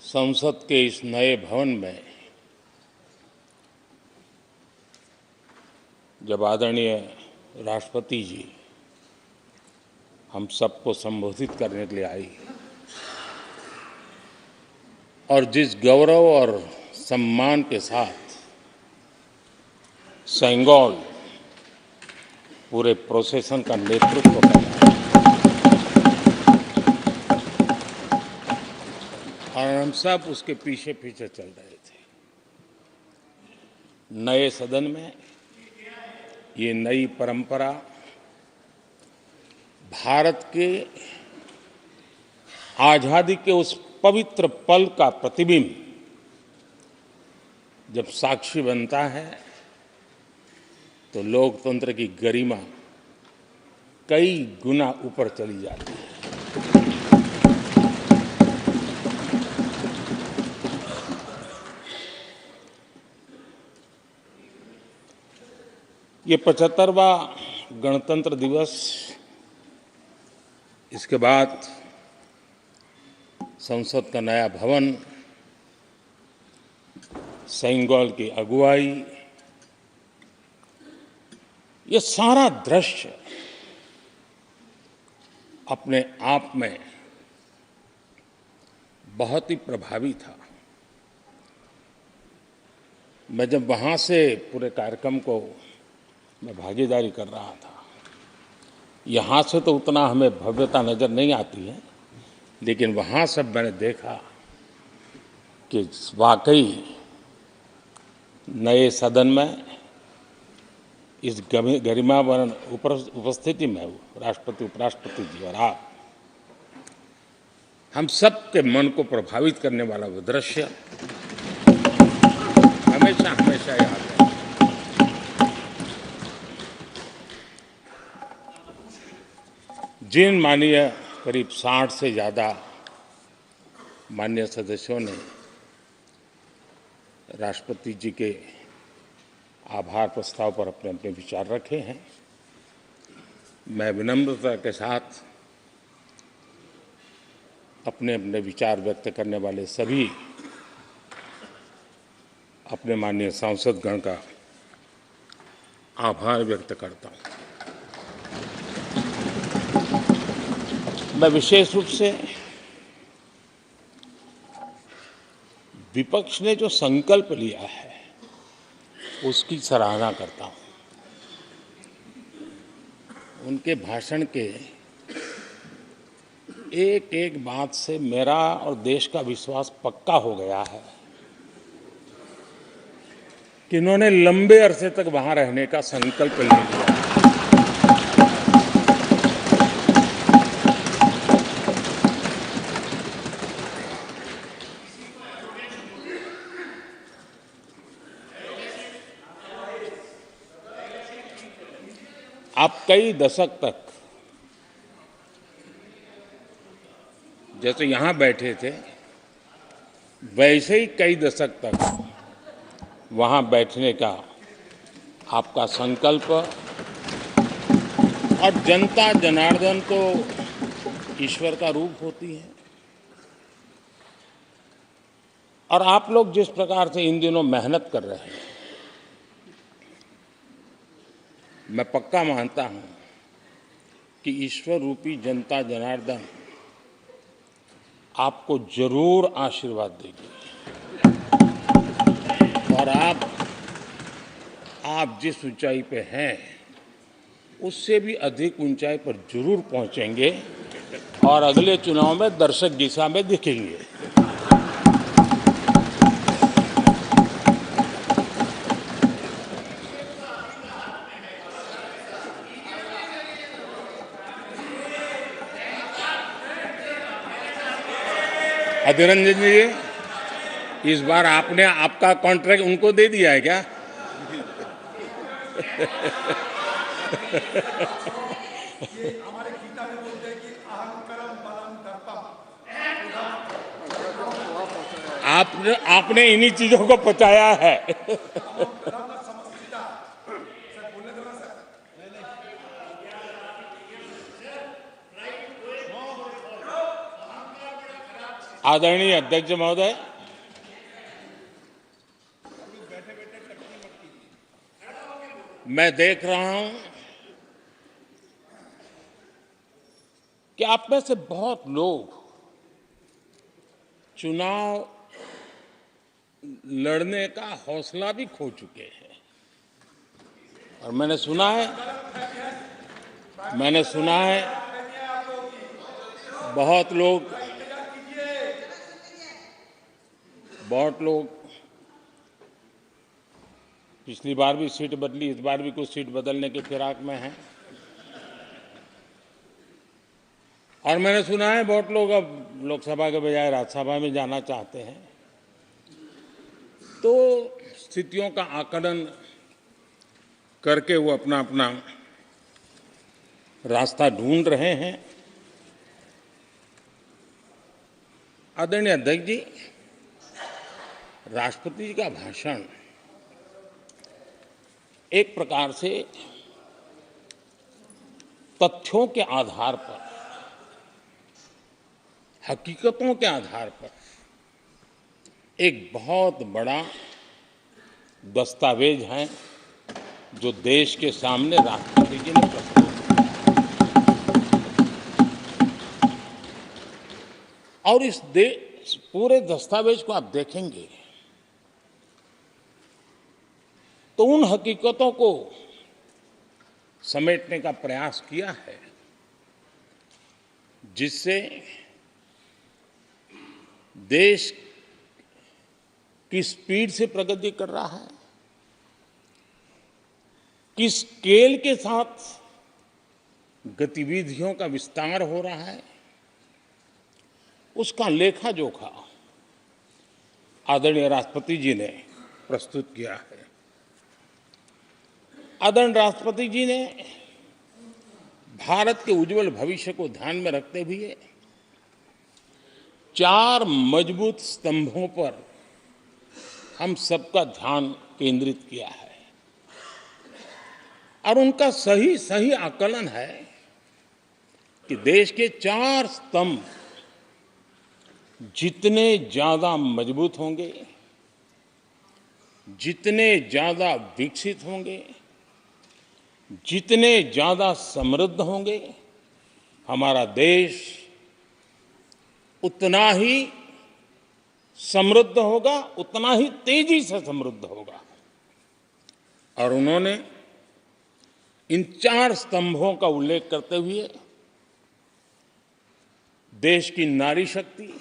संसद के इस नए भवन में जब आदरणीय राष्ट्रपति जी हम सबको संबोधित करने के लिए आई और जिस गौरव और सम्मान के साथ सेंगोल पूरे प्रोसेसन का नेतृत्व कर रहा है और हम सब उसके पीछे पीछे चल रहे थे। नए सदन में ये नई परंपरा भारत के आज़ादी के उस पवित्र पल का प्रतिबिंब जब साक्षी बनता है तो लोकतंत्र की गरिमा कई गुना ऊपर चली जाती है। ये 75वां गणतंत्र दिवस, इसके बाद संसद का नया भवन, सेंगोल की अगुवाई, ये सारा दृश्य अपने आप में बहुत ही प्रभावी था। मैं जब वहाँ से पूरे कार्यक्रम को मैं भागीदारी कर रहा था, यहाँ से तो उतना हमें भव्यता नज़र नहीं आती है, लेकिन वहाँ से मैंने देखा कि वाकई नए सदन में इस गरिमावान उपस्थिति में राष्ट्रपति, उपराष्ट्रपति जी और आप, हम सब के मन को प्रभावित करने वाला वो दृश्य हमेशा हमेशा याद है। जिन माननीय करीब 60 से ज़्यादा माननीय सदस्यों ने राष्ट्रपति जी के आभार प्रस्ताव पर अपने अपने विचार रखे हैं, मैं विनम्रता के साथ अपने अपने विचार व्यक्त करने वाले सभी अपने माननीय सांसदगण का आभार व्यक्त करता हूँ। मैं विशेष रूप से विपक्ष ने जो संकल्प लिया है उसकी सराहना करता हूँ। उनके भाषण के एक एक बात से मेरा और देश का विश्वास पक्का हो गया है कि इन्होंने लंबे अरसे तक वहां रहने का संकल्प ले लिया। आप कई दशक तक जैसे यहाँ बैठे थे वैसे ही कई दशक तक वहाँ बैठने का आपका संकल्प, और जनता जनार्दन तो ईश्वर का रूप होती है, और आप लोग जिस प्रकार से इन दिनों मेहनत कर रहे हैं, मैं पक्का मानता हूं कि ईश्वर रूपी जनता जनार्दन आपको जरूर आशीर्वाद देगी और आप जिस ऊंचाई पे हैं उससे भी अधिक ऊंचाई पर जरूर पहुंचेंगे और अगले चुनाव में दर्शक दिशा में दिखेंगे। अधीर रंजन जी, इस बार आपने आपका कॉन्ट्रैक्ट उनको दे दिया है क्या? आपने इन्हीं चीजों को पचाया है। आदरणीय अध्यक्ष महोदय, मैं देख रहा हूं कि आप में से बहुत लोग चुनाव लड़ने का हौसला भी खो चुके हैं। और मैंने सुना है बहुत लोग पिछली बार भी सीट बदली, इस बार भी कुछ सीट बदलने की फिराक में हैं। और मैंने सुना है बहुत लोग अब लोकसभा के बजाय राज्यसभा में जाना चाहते हैं। तो स्थितियों का आकलन करके वो अपना अपना रास्ता ढूंढ रहे हैं। आदरणीय अध्यक्ष जी, राष्ट्रपति जी का भाषण एक प्रकार से तथ्यों के आधार पर, हकीकतों के आधार पर एक बहुत बड़ा दस्तावेज है जो देश के सामने राष्ट्रपति जी ने प्रस्तुत किया। और इस पूरे दस्तावेज को आप देखेंगे तो उन हकीकतों को समेटने का प्रयास किया है जिससे देश किस स्पीड से प्रगति कर रहा है, किस स्केल के साथ गतिविधियों का विस्तार हो रहा है, उसका लेखा जोखा आदरणीय राष्ट्रपति जी ने प्रस्तुत किया है। आदरणीय राष्ट्रपति जी ने भारत के उज्जवल भविष्य को ध्यान में रखते हुए 4 मजबूत स्तंभों पर हम सबका ध्यान केंद्रित किया है। और उनका सही आकलन है कि देश के 4 स्तंभ जितने ज्यादा मजबूत होंगे, जितने ज्यादा विकसित होंगे, जितने ज्यादा समृद्ध होंगे, हमारा देश उतना ही समृद्ध होगा, उतना ही तेजी से समृद्ध होगा। और उन्होंने इन 4 स्तंभों का उल्लेख करते हुए देश की नारी शक्ति,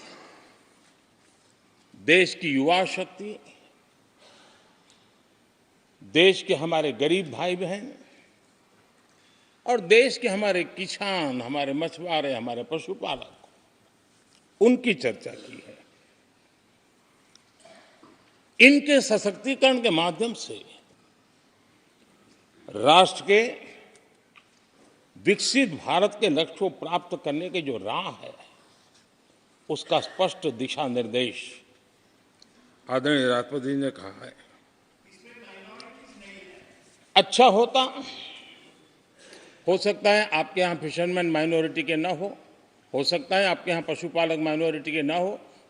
देश की युवा शक्ति, देश के हमारे गरीब भाई बहन और देश के हमारे किसान, हमारे मछुआरे, हमारे पशुपालक, उनकी चर्चा की है। इनके सशक्तिकरण के माध्यम से राष्ट्र के विकसित भारत के लक्ष्य को प्राप्त करने की जो राह है, उसका स्पष्ट दिशा निर्देश आदरणीय राष्ट्रपति जी ने कहा है। अच्छा हो सकता है आपके यहाँ फिशरमैन माइनॉरिटी के ना हो सकता है आपके यहाँ पशुपालक माइनॉरिटी के ना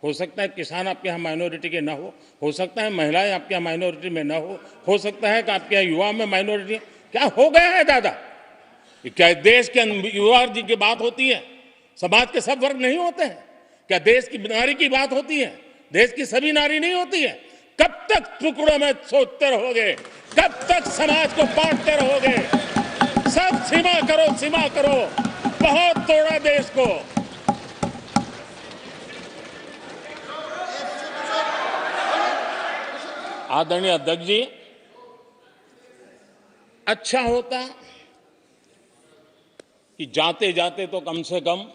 हो सकता है किसान आपके यहाँ माइनॉरिटी के ना हो सकता है महिलाएं आपके यहाँ माइनॉरिटी में ना हो सकता है कि आपके यहाँ युवा में माइनॉरिटी। क्या हो गया है दादा? क्या देश के युवा जी की बात होती है? समाज के सब वर्ग नहीं होते हैं क्या? देश की नारी की बात होती है? देश की सभी नारी नहीं होती है? कब तक टुकड़ों में सोचते रहोगे? कब तक समाज को बांटते रहोगे? सब सीमा करो। बहुत तोड़ा देश को। आदरणीय अध्यक्ष जी, अच्छा होता कि जाते जाते तो कम से कम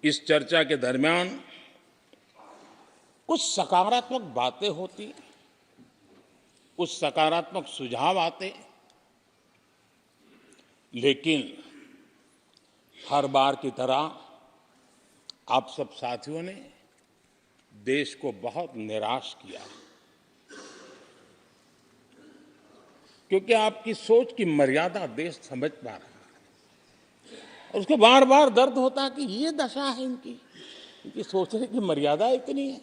इस चर्चा के दरमियान कुछ सकारात्मक बातें होती, कुछ सकारात्मक सुझाव आते। लेकिन हर बार की तरह आप सब साथियों ने देश को बहुत निराश किया, क्योंकि आपकी सोच की मर्यादा देश समझ पा रहा है। और उसको बार बार दर्द होता है कि ये दशा है इनकी, इनकी सोचने की मर्यादा इतनी है।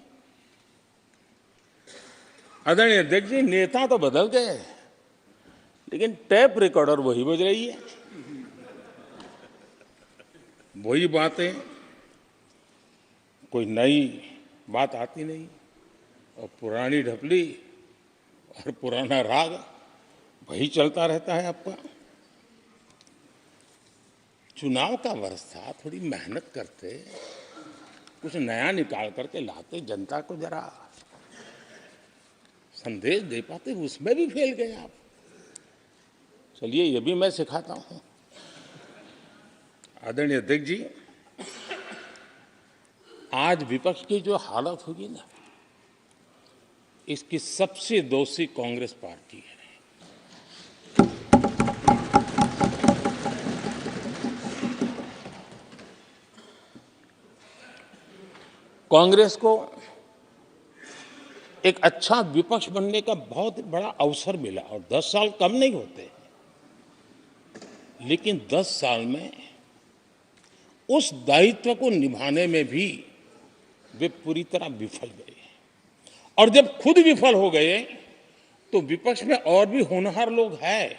आदरणीय अध्यक्ष जी, नेता तो बदल गए, लेकिन टेप रिकॉर्डर वही बज रही है, वही बातें, कोई नई बात आती नहीं, और पुरानी ढपली और पुराना राग वही चलता रहता है आपका। चुनाव का वर्ष था, थोड़ी मेहनत करते, कुछ नया निकाल करके लाते, जनता को जरा संदेश दे पाते, उसमें भी फेल गए आप। चलिए, ये भी मैं सिखाता हूं। आदरणीय अध्यक्ष जी, आज विपक्ष की जो हालत होगी ना, इसकी सबसे दोषी कांग्रेस पार्टी है। कांग्रेस को एक अच्छा विपक्ष बनने का बहुत बड़ा अवसर मिला, और 10 साल कम नहीं होते, लेकिन 10 साल में उस दायित्व को निभाने में भी वे पूरी तरह विफल गए। और जब खुद विफल हो गए तो विपक्ष में और भी होनहार लोग हैं,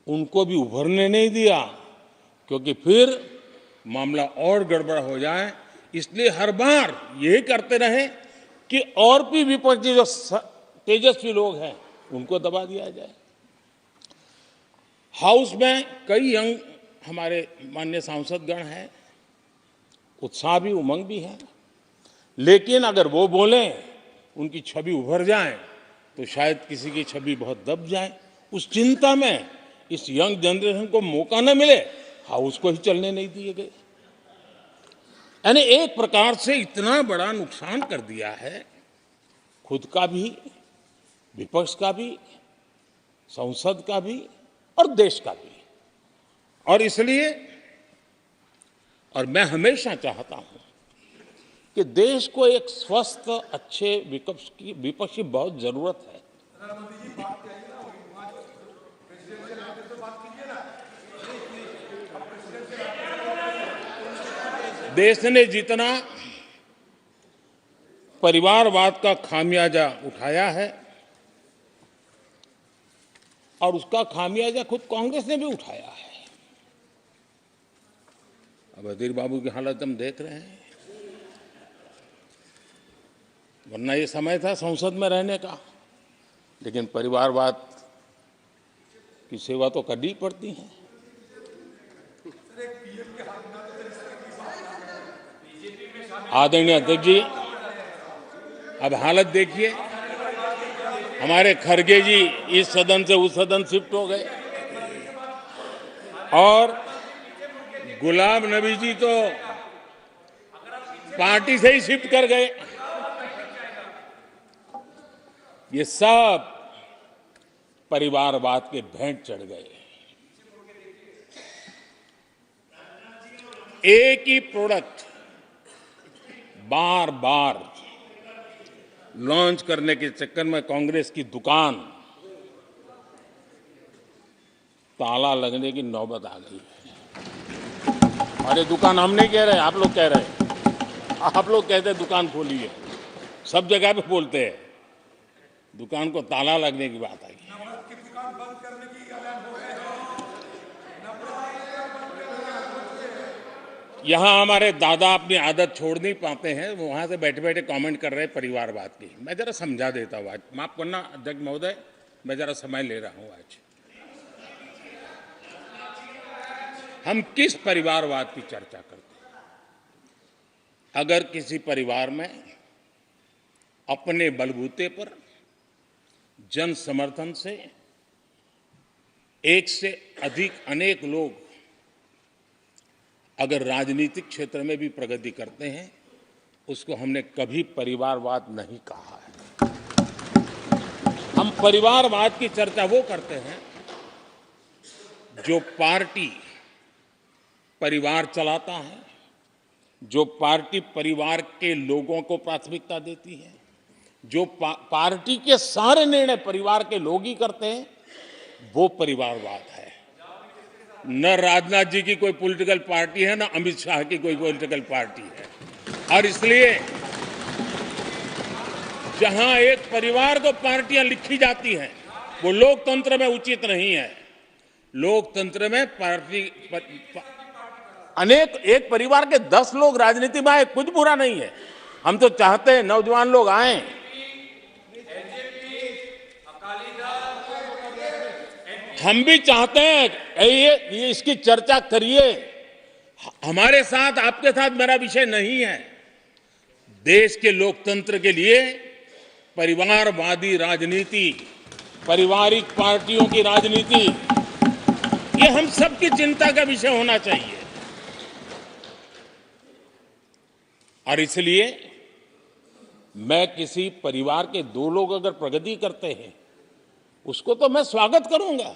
उनको भी उभरने नहीं दिया, क्योंकि फिर मामला और गड़बड़ हो जाए। इसलिए हर बार यही करते रहे कि और भी विपक्षी जो तेजस्वी लोग हैं उनको दबा दिया जाए। हाउस में कई यंग हमारे माननीय सांसदगण हैं, उत्साह भी उमंग भी है, लेकिन अगर वो बोलें, उनकी छवि उभर जाए, तो शायद किसी की छवि बहुत दब जाए। उस चिंता में इस यंग जनरेशन को मौका न मिले, हाउस को ही चलने नहीं दिए गए। यानी एक प्रकार से इतना बड़ा नुकसान कर दिया है, खुद का भी, विपक्ष का भी, संसद का भी और देश का भी। और इसलिए, और मैं हमेशा चाहता हूं कि देश को एक स्वस्थ अच्छे विपक्ष की बहुत जरूरत है। देश ने जितना परिवारवाद का खामियाजा उठाया है, और उसका खामियाजा खुद कांग्रेस ने भी उठाया है। अब अधीर बाबू की हालत हम देख रहे हैं, वरना ये समय था संसद में रहने का, लेकिन परिवारवाद की सेवा तो करनी पड़ती है। आदरणीय अध्यक्ष जी, अब हालत देखिए, हमारे खरगे जी इस सदन से उस सदन शिफ्ट हो गए, और गुलाम नबी जी तो पार्टी से ही शिफ्ट कर गए। ये सब परिवारवाद के भेंट चढ़ गए। एक ही प्रोडक्ट बार बार लॉन्च करने के चक्कर में कांग्रेस की दुकान ताला लगने की नौबत आ गई है। और ये दुकान हम नहीं कह रहे, आप लोग कह रहे हैं। आप लोग कहते हैं दुकान खोलिए, सब जगह पे बोलते हैं, दुकान को ताला लगने की बात आई। यहां हमारे दादा अपनी आदत छोड़ नहीं पाते हैं, वो वहां से बैठे बैठे कमेंट कर रहे हैं परिवारवाद की। मैं जरा समझा देता हूं, आज माफ करना अध्यक्ष महोदय, मैं जरा समय ले रहा हूं। आज हम किस परिवारवाद की चर्चा करते हैं? अगर किसी परिवार में अपने बलबूते पर जन समर्थन से एक से अधिक अनेक लोग अगर राजनीतिक क्षेत्र में भी प्रगति करते हैं, उसको हमने कभी परिवारवाद नहीं कहा है। हम परिवारवाद की चर्चा वो करते हैं जो पार्टी परिवार चलाता है, जो पार्टी परिवार के लोगों को प्राथमिकता देती है, जो पार्टी के सारे निर्णय परिवार के लोग ही करते हैं, वो परिवारवाद है। न राजनाथ जी की कोई पॉलिटिकल पार्टी है, न अमित शाह की कोई पॉलिटिकल पार्टी है। और इसलिए जहां एक परिवार को पार्टियां लिखी जाती हैं, वो लोकतंत्र में उचित नहीं है। लोकतंत्र में अनेक एक परिवार के 10 लोग राजनीति में आए, कुछ बुरा नहीं है। हम तो चाहते हैं नौजवान लोग आए। हम भी चाहते हैं ये इसकी चर्चा करिए। हमारे साथ, आपके साथ मेरा विषय नहीं है। देश के लोकतंत्र के लिए परिवारवादी राजनीति, पारिवारिक पार्टियों की राजनीति, ये हम सबकी चिंता का विषय होना चाहिए। और इसलिए मैं किसी परिवार के 2 लोग अगर प्रगति करते हैं, उसको तो मैं स्वागत करूंगा।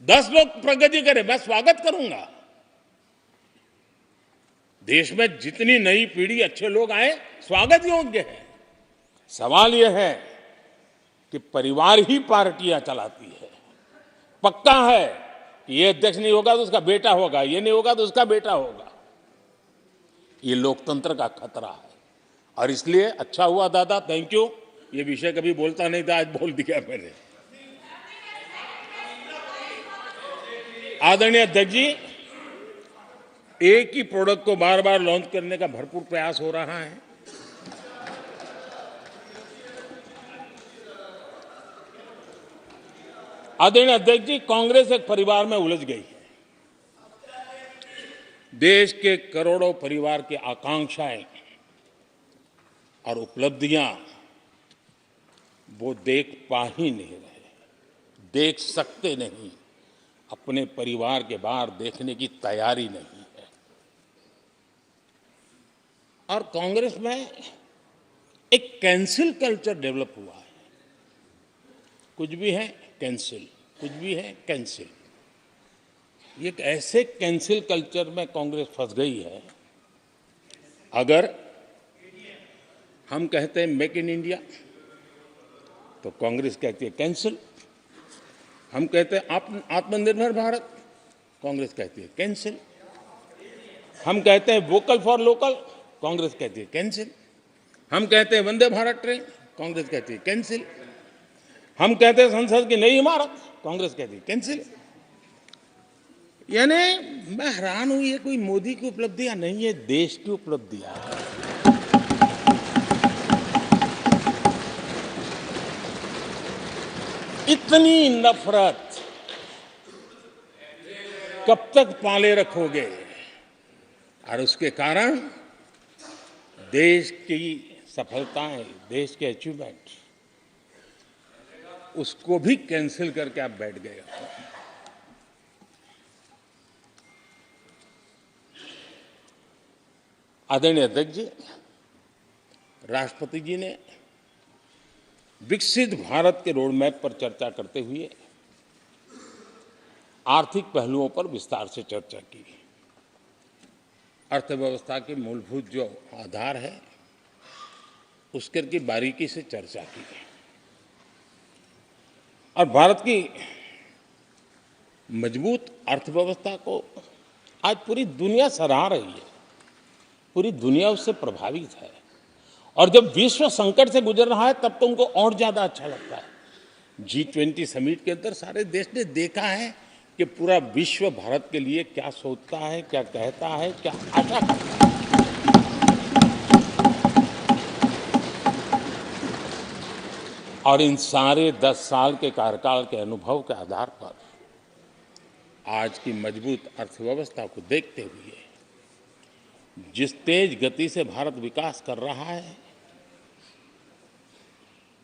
10 लोग प्रगति करें, मैं स्वागत करूंगा। देश में जितनी नई पीढ़ी अच्छे लोग आए, स्वागत योग्य है। सवाल यह है कि परिवार ही पार्टियां चलाती है। पक्का है कि ये अध्यक्ष नहीं होगा तो उसका बेटा होगा, ये नहीं होगा तो उसका बेटा होगा। ये लोकतंत्र का खतरा है। और इसलिए अच्छा हुआ दादा, थैंक यू। ये विषय कभी बोलता नहीं था, आज बोल दिया मैंने। आदरणीय अध्यक्ष जी, एक ही प्रोडक्ट को बार बार लॉन्च करने का भरपूर प्रयास हो रहा है। आदरणीय अध्यक्ष जी, कांग्रेस एक परिवार में उलझ गई है। देश के करोड़ों परिवार की आकांक्षाएं और उपलब्धियां वो देख पा ही नहीं रहे, देख सकते नहीं, अपने परिवार के बाहर देखने की तैयारी नहीं है। और कांग्रेस में एक कैंसिल कल्चर डेवलप हुआ है। कुछ भी है कैंसिल, कुछ भी है कैंसिल। ये एक ऐसे कैंसिल कल्चर में कांग्रेस फंस गई है। अगर हम कहते हैं मेक इन इंडिया, तो कांग्रेस कहती है कैंसिल। हम कहते हैं आत्मनिर्भर भारत, कांग्रेस कहती है कैंसिल। हम कहते हैं वोकल फॉर लोकल, कांग्रेस कहती है कैंसिल। हम कहते हैं वंदे भारत ट्रेन, कांग्रेस कहती है कैंसिल। हम कहते हैं संसद की नई इमारत, कांग्रेस कहती है कैंसिल। यानी मैं हैरान हूं, ये कोई मोदी की उपलब्धियां नहीं है, देश की उपलब्धियां हैं। इतनी नफरत कब तक पाले रखोगे? और उसके कारण देश की सफलताएं, देश के अचीवमेंट, उसको भी कैंसिल करके आप बैठ गए हो। आदरणीय अध्यक्ष जी, राष्ट्रपति जी ने विकसित भारत के रोडमैप पर चर्चा करते हुए आर्थिक पहलुओं पर विस्तार से चर्चा की। अर्थव्यवस्था के मूलभूत जो आधार है, उसके की बारीकी से चर्चा की। और भारत की मजबूत अर्थव्यवस्था को आज पूरी दुनिया सराह रही है, पूरी दुनिया उससे प्रभावित है। और जब विश्व संकट से गुजर रहा है, तब तो उनको और ज्यादा अच्छा लगता है। G20 समिट के अंदर सारे देश ने देखा है कि पूरा विश्व भारत के लिए क्या सोचता है, क्या कहता है, क्या आशा करता है। और इन सारे 10 साल के कार्यकाल के अनुभव के आधार पर आज की मजबूत अर्थव्यवस्था को देखते हुए जिस तेज गति से भारत विकास कर रहा है,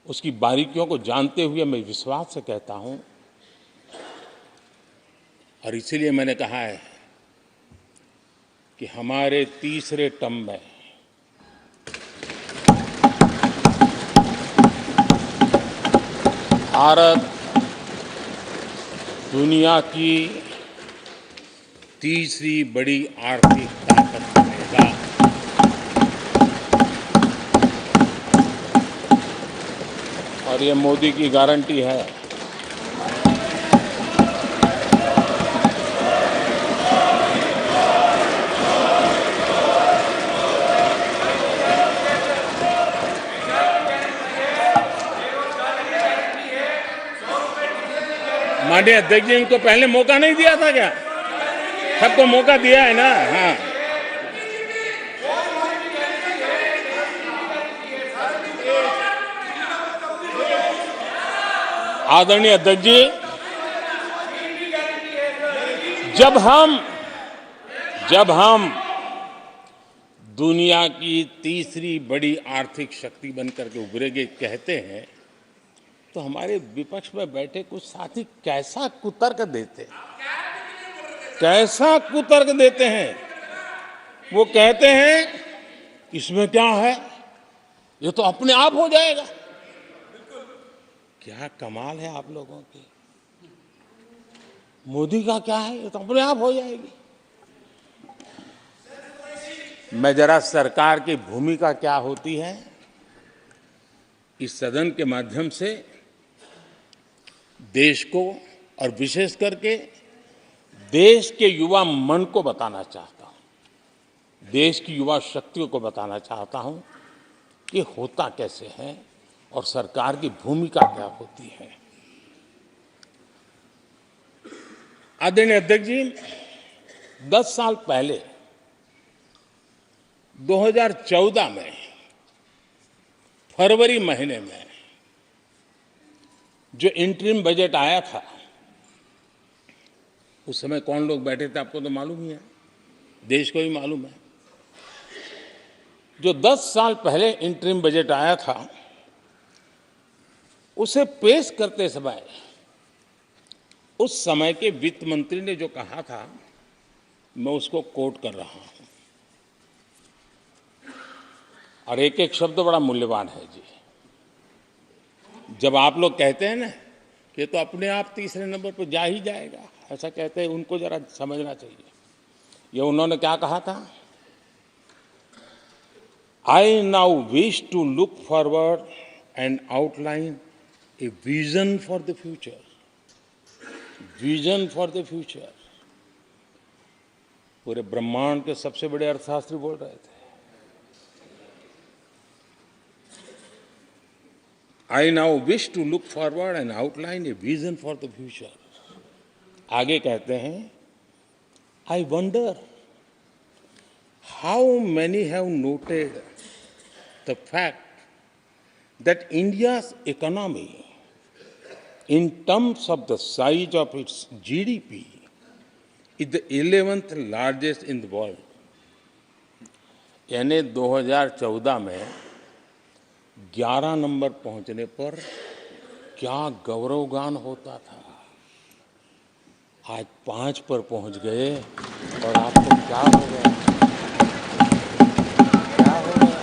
उसकी बारीकियों को जानते हुए मैं विश्वास से कहता हूं, और इसीलिए मैंने कहा है कि हमारे तीसरे टर्म में भारत दुनिया की तीसरी बड़ी आर्थिक ताकत बनेगा। और ये मोदी की गारंटी है। माननीय अध्यक्ष जी, इनको पहले मौका नहीं दिया था क्या? सबको मौका दिया है ना? हाँ, आदरणीय अध्यक्ष जी, जब हम दुनिया की तीसरी बड़ी आर्थिक शक्ति बनकर के उभरेंगे कहते हैं, तो हमारे विपक्ष में बैठे कुछ साथी कैसा कुतर्क देते हैं। वो कहते हैं इसमें क्या है, ये तो अपने आप हो जाएगा। क्या कमाल है आप लोगों की। मोदी का क्या है, ये तो अपने आप हो जाएगी। मैं जरा सरकार की भूमिका क्या होती है इस सदन के माध्यम से देश को और विशेष करके देश के युवा मन को बताना चाहता हूं, देश की युवा शक्तियों को बताना चाहता हूं कि होता कैसे है और सरकार की भूमिका क्या होती है। आदरणीय अध्यक्ष जी, 10 साल पहले 2014 में फरवरी महीने में जो इंटरिम बजट आया था, उस समय कौन लोग बैठे थे आपको तो मालूम ही है, देश को ही मालूम है। जो 10 साल पहले इंटरिम बजट आया था, उसे पेश करते समय उस समय के वित्त मंत्री ने जो कहा था, मैं उसको कोट कर रहा हूं, और एक एक शब्द बड़ा मूल्यवान है जी। जब आप लोग कहते हैं ना कि तो अपने आप तीसरे नंबर पर जा ही जाएगा, ऐसा कहते हैं, उनको जरा समझना चाहिए। ये उन्होंने क्या कहा था, I now wish to look forward and outline a vision for the future. Vision for the future. पूरे ब्रह्मांड के सबसे बड़े अर्थशास्त्री बोल रहे थे। I now wish to look forward and outline a vision for the future. आगे कहते हैं, I wonder how many have noted the fact that India's economy, in terms of the size of its GDP, is the 11th largest in the world. यानी 2014 में 11 number पहुंचने पर क्या गौरवगान होता था। आज 5 पर पहुंच गए और आपको क्या हो गया, क्या हो गया।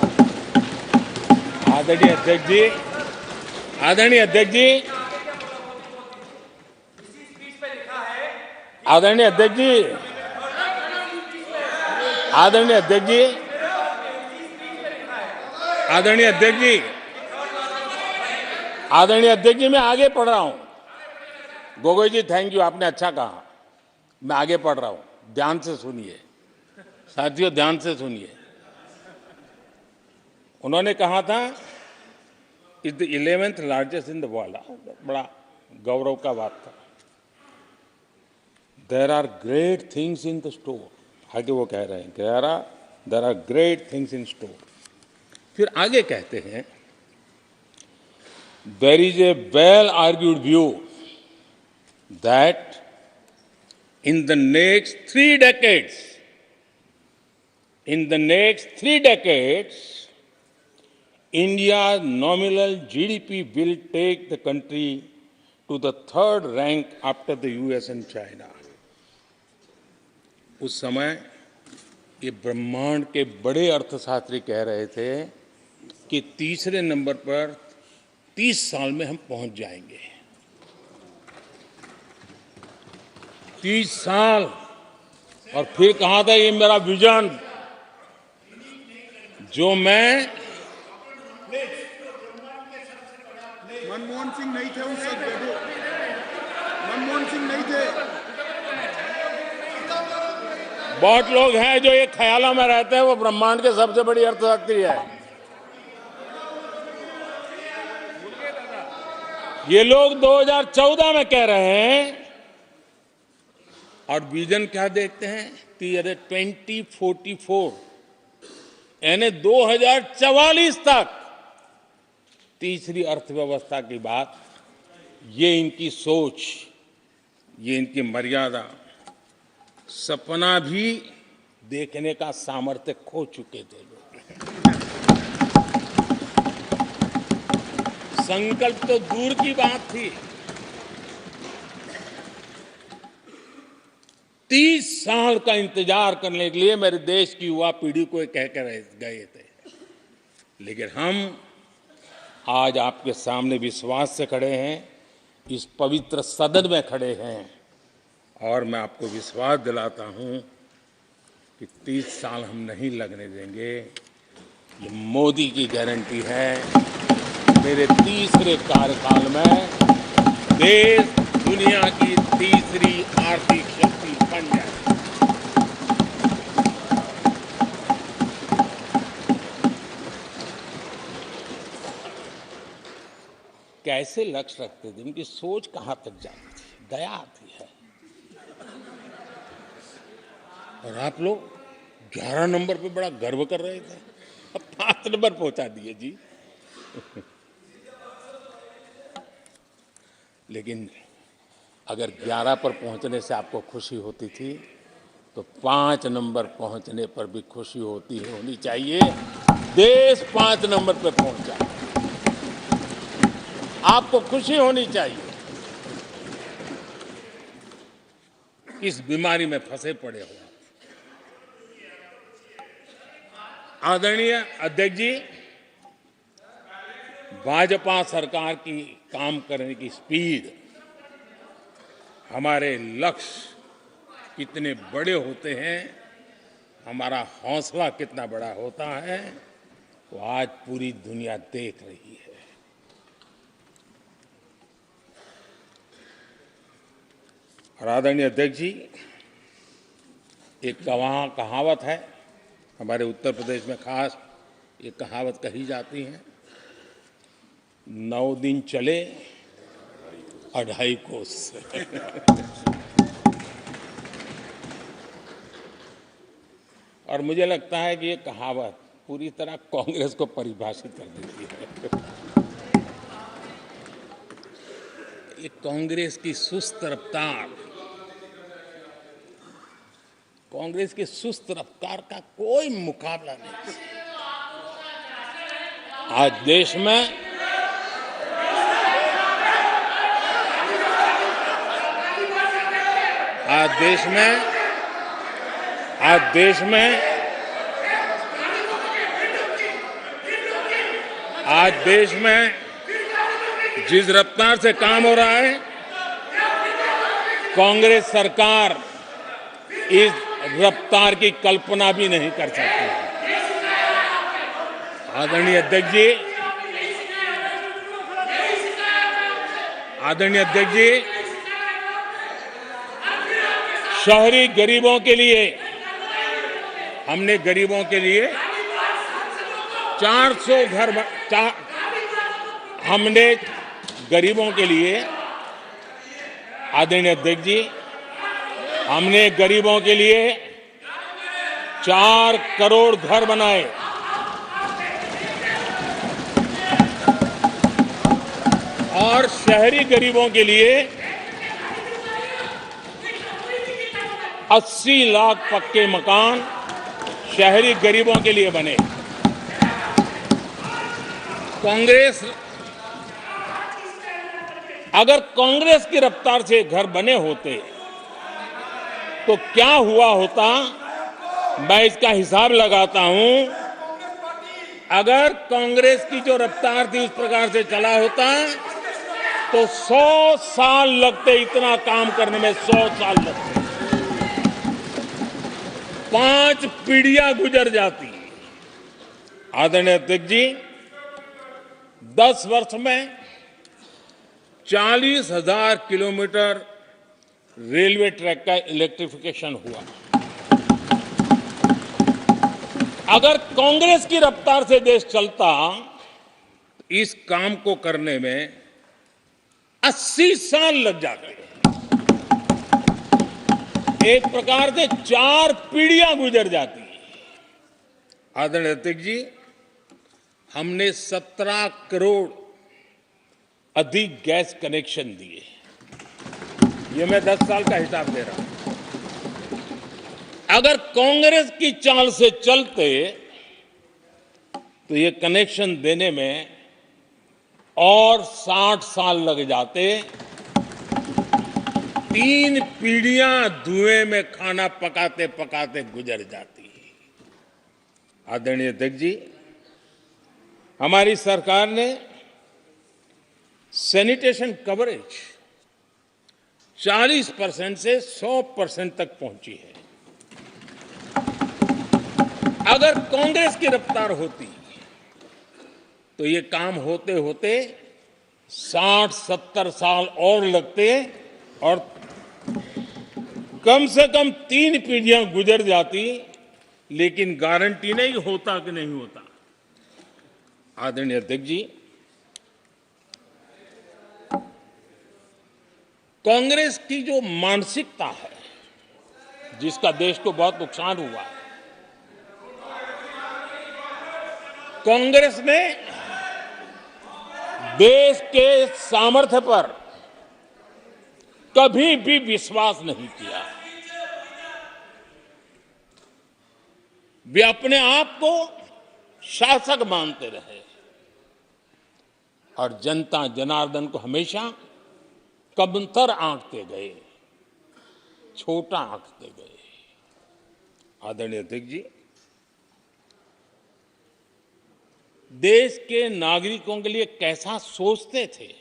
आदरणीय अध्यक्ष जी, आदरणीय अध्यक्ष जी, आदरणीय अध्यक्ष जी, आदरणीय अध्यक्ष जी, आदरणीय अध्यक्ष जी, आदरणीय अध्यक्ष जी, मैं आगे पढ़ रहा हूं। गोगोई जी, थैंक यू, आपने अच्छा कहा। मैं आगे पढ़ रहा हूं, ध्यान से सुनिए साथियों, ध्यान से सुनिए। उन्होंने कहा था is the 11th largest in the world. बड़ा गौरव का बात था। There are great things in the store. आगे वो कह रहे हैं, there are great things in store. फिर आगे कहते हैं, there is a well argued view that in the next 3 decades, India's nominal GDP will take the country to the 3rd rank after the US and China. उस समय ये ब्रह्मांड के बड़े अर्थशास्त्री कह रहे थे कि तीसरे नंबर पर 30 साल में हम पहुंच जाएंगे। 30 साल। और फिर कहा था ये मेरा विजन, जो मैं मनमोहन सिंह नहीं थे उस वक्त, मनमोहन सिंह नहीं थे। बहुत लोग हैं जो ये ख्यालों में रहते हैं वो ब्रह्मांड के सबसे बड़ी अर्थशास्त्री है। ये लोग 2014 में कह रहे हैं और विजन क्या देखते हैं? 2044 यानी 2044 तक तीसरी अर्थव्यवस्था की बात। ये इनकी सोच, ये इनकी मर्यादा, सपना भी देखने का सामर्थ्य खो चुके थे लोग। संकल्प तो दूर की बात थी। 30 साल का इंतजार करने के लिए मेरे देश की युवा पीढ़ी को कह कर गए थे, लेकिन हम आज आपके सामने विश्वास से खड़े हैं, इस पवित्र सदन में खड़े हैं, और मैं आपको विश्वास दिलाता हूं कि 30 साल हम नहीं लगने देंगे। ये मोदी की गारंटी है। मेरे तीसरे कार्यकाल में देश दुनिया की तीसरी आर्थिक शक्ति बन जाए। कैसे लक्ष्य रखते थे, उनकी सोच कहां तक जाती थी, दया आती है। और आप लोग 11 नंबर पे बड़ा गर्व कर रहे थे, अब 5 नंबर पहुंचा दिए जी। लेकिन अगर 11 पर पहुंचने से आपको खुशी होती थी, तो 5 नंबर पहुंचने पर भी खुशी होनी चाहिए। देश 5 नंबर पर पहुंचा, आपको खुशी होनी चाहिए। इस बीमारी में फंसे पड़े हो। आदरणीय अध्यक्ष जी, भाजपा सरकार की काम करने की स्पीड, हमारे लक्ष्य कितने बड़े होते हैं, हमारा हौसला कितना बड़ा होता है, वो आज पूरी दुनिया देख रही है। और आदरणीय अध्यक्ष जी, एक कहावत है, हमारे उत्तर प्रदेश में खास ये कहावत कही जाती है, 9 दिन चले 2.5 कोस। और मुझे लगता है कि ये कहावत पूरी तरह कांग्रेस को परिभाषित कर देती है। ये कांग्रेस की सुस्त रफ्तार, कांग्रेस की सुस्त रफ्तार का कोई मुकाबला नहीं। आज देश में जिस रफ्तार से काम हो रहा है, कांग्रेस सरकार इस रफ्तार की कल्पना भी नहीं कर सकती। आदरणीय अध्यक्ष जी, शहरी गरीबों के लिए हमने 400 घर हमने गरीबों के लिए, आदरणीय अध्यक्ष जी, हमने गरीबों के लिए 4 करोड़ घर बनाए। और शहरी गरीबों के लिए 80 लाख पक्के मकान शहरी गरीबों के लिए बने। अगर कांग्रेस की रफ्तार से घर बने होते तो क्या हुआ होता, मैं इसका हिसाब लगाता हूं। अगर कांग्रेस की जो रफ्तार थी उस प्रकार से चला होता तो 100 साल लगते, इतना काम करने में 100 साल लगते, 5 पीढ़ियां गुजर जाती। आदरणीय अध्यक्ष जी, 10 वर्ष में 40,000 किलोमीटर रेलवे ट्रैक का इलेक्ट्रिफिकेशन हुआ। अगर कांग्रेस की रफ्तार से देश चलता, इस काम को करने में 80 साल लग जाते। एक प्रकार से 4 पीढ़ियां गुजर जाती है। आदरणीय अध्यक्ष जी, हमने 17 करोड़ अधिक गैस कनेक्शन दिए। ये मैं 10 साल का हिसाब दे रहा हूं। अगर कांग्रेस की चाल से चलते तो ये कनेक्शन देने में और 60 साल लग जाते। 3 पीढ़ियां धुएं में खाना पकाते पकाते गुजर जाती। आदरणीय अध्यक्ष जी, हमारी सरकार ने सैनिटेशन कवरेज 40% से 100% तक पहुंची है। अगर कांग्रेस की रफ्तार होती तो ये काम होते होते 60-70 साल और लगते और कम से कम 3 पीढ़ियां गुजर जाती, लेकिन गारंटी नहीं होता कि नहीं होता। आदरणीय अध्यक्ष जी, कांग्रेस की जो मानसिकता है, जिसका देश को बहुत नुकसान हुआ है, कांग्रेस ने देश के सामर्थ्य पर कभी भी विश्वास नहीं किया। वे अपने आप को शासक मानते रहे और जनता जनार्दन को हमेशा कमतर आंकते गए, छोटा आंकते गए। आदरणीय अध्यक्ष जी, देश के नागरिकों के लिए कैसा सोचते थे,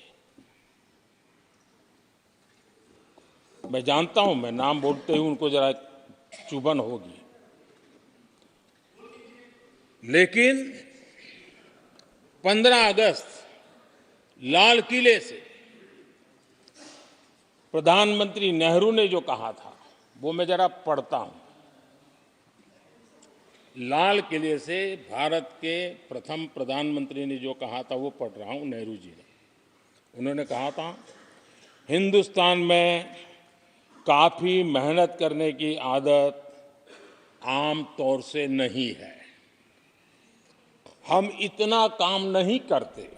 मैं जानता हूं। मैं नाम बोलते ही उनको जरा चुभन होगी, लेकिन 15 अगस्त लाल किले से प्रधानमंत्री नेहरू ने जो कहा था, वो मैं जरा पढ़ता हूं। लाल किले से भारत के प्रथम प्रधानमंत्री ने जो कहा था वो पढ़ रहा हूं, नेहरू जी ने। उन्होंने कहा था, हिंदुस्तान में काफी मेहनत करने की आदत आम तौर से नहीं है। हम इतना काम नहीं करते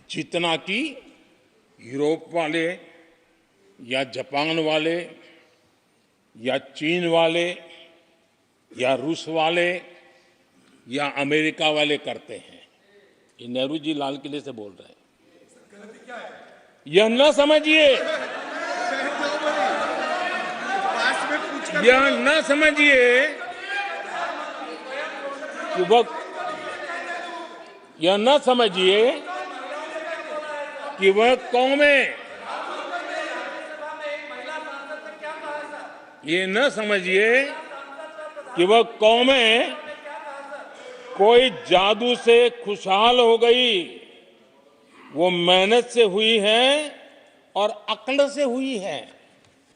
जितना कि यूरोप वाले या जापान वाले या चीन वाले या रूस वाले या अमेरिका वाले करते हैं। ये नेहरू जी लाल किले से बोल रहे हैं। यह न समझिए, यह न समझिए कि यह न समझिए कि वह कौमें, ये न समझिए कि वह कौमें कोई जादू से खुशहाल हो गई। वो मेहनत से हुई है और अक्ल से हुई है।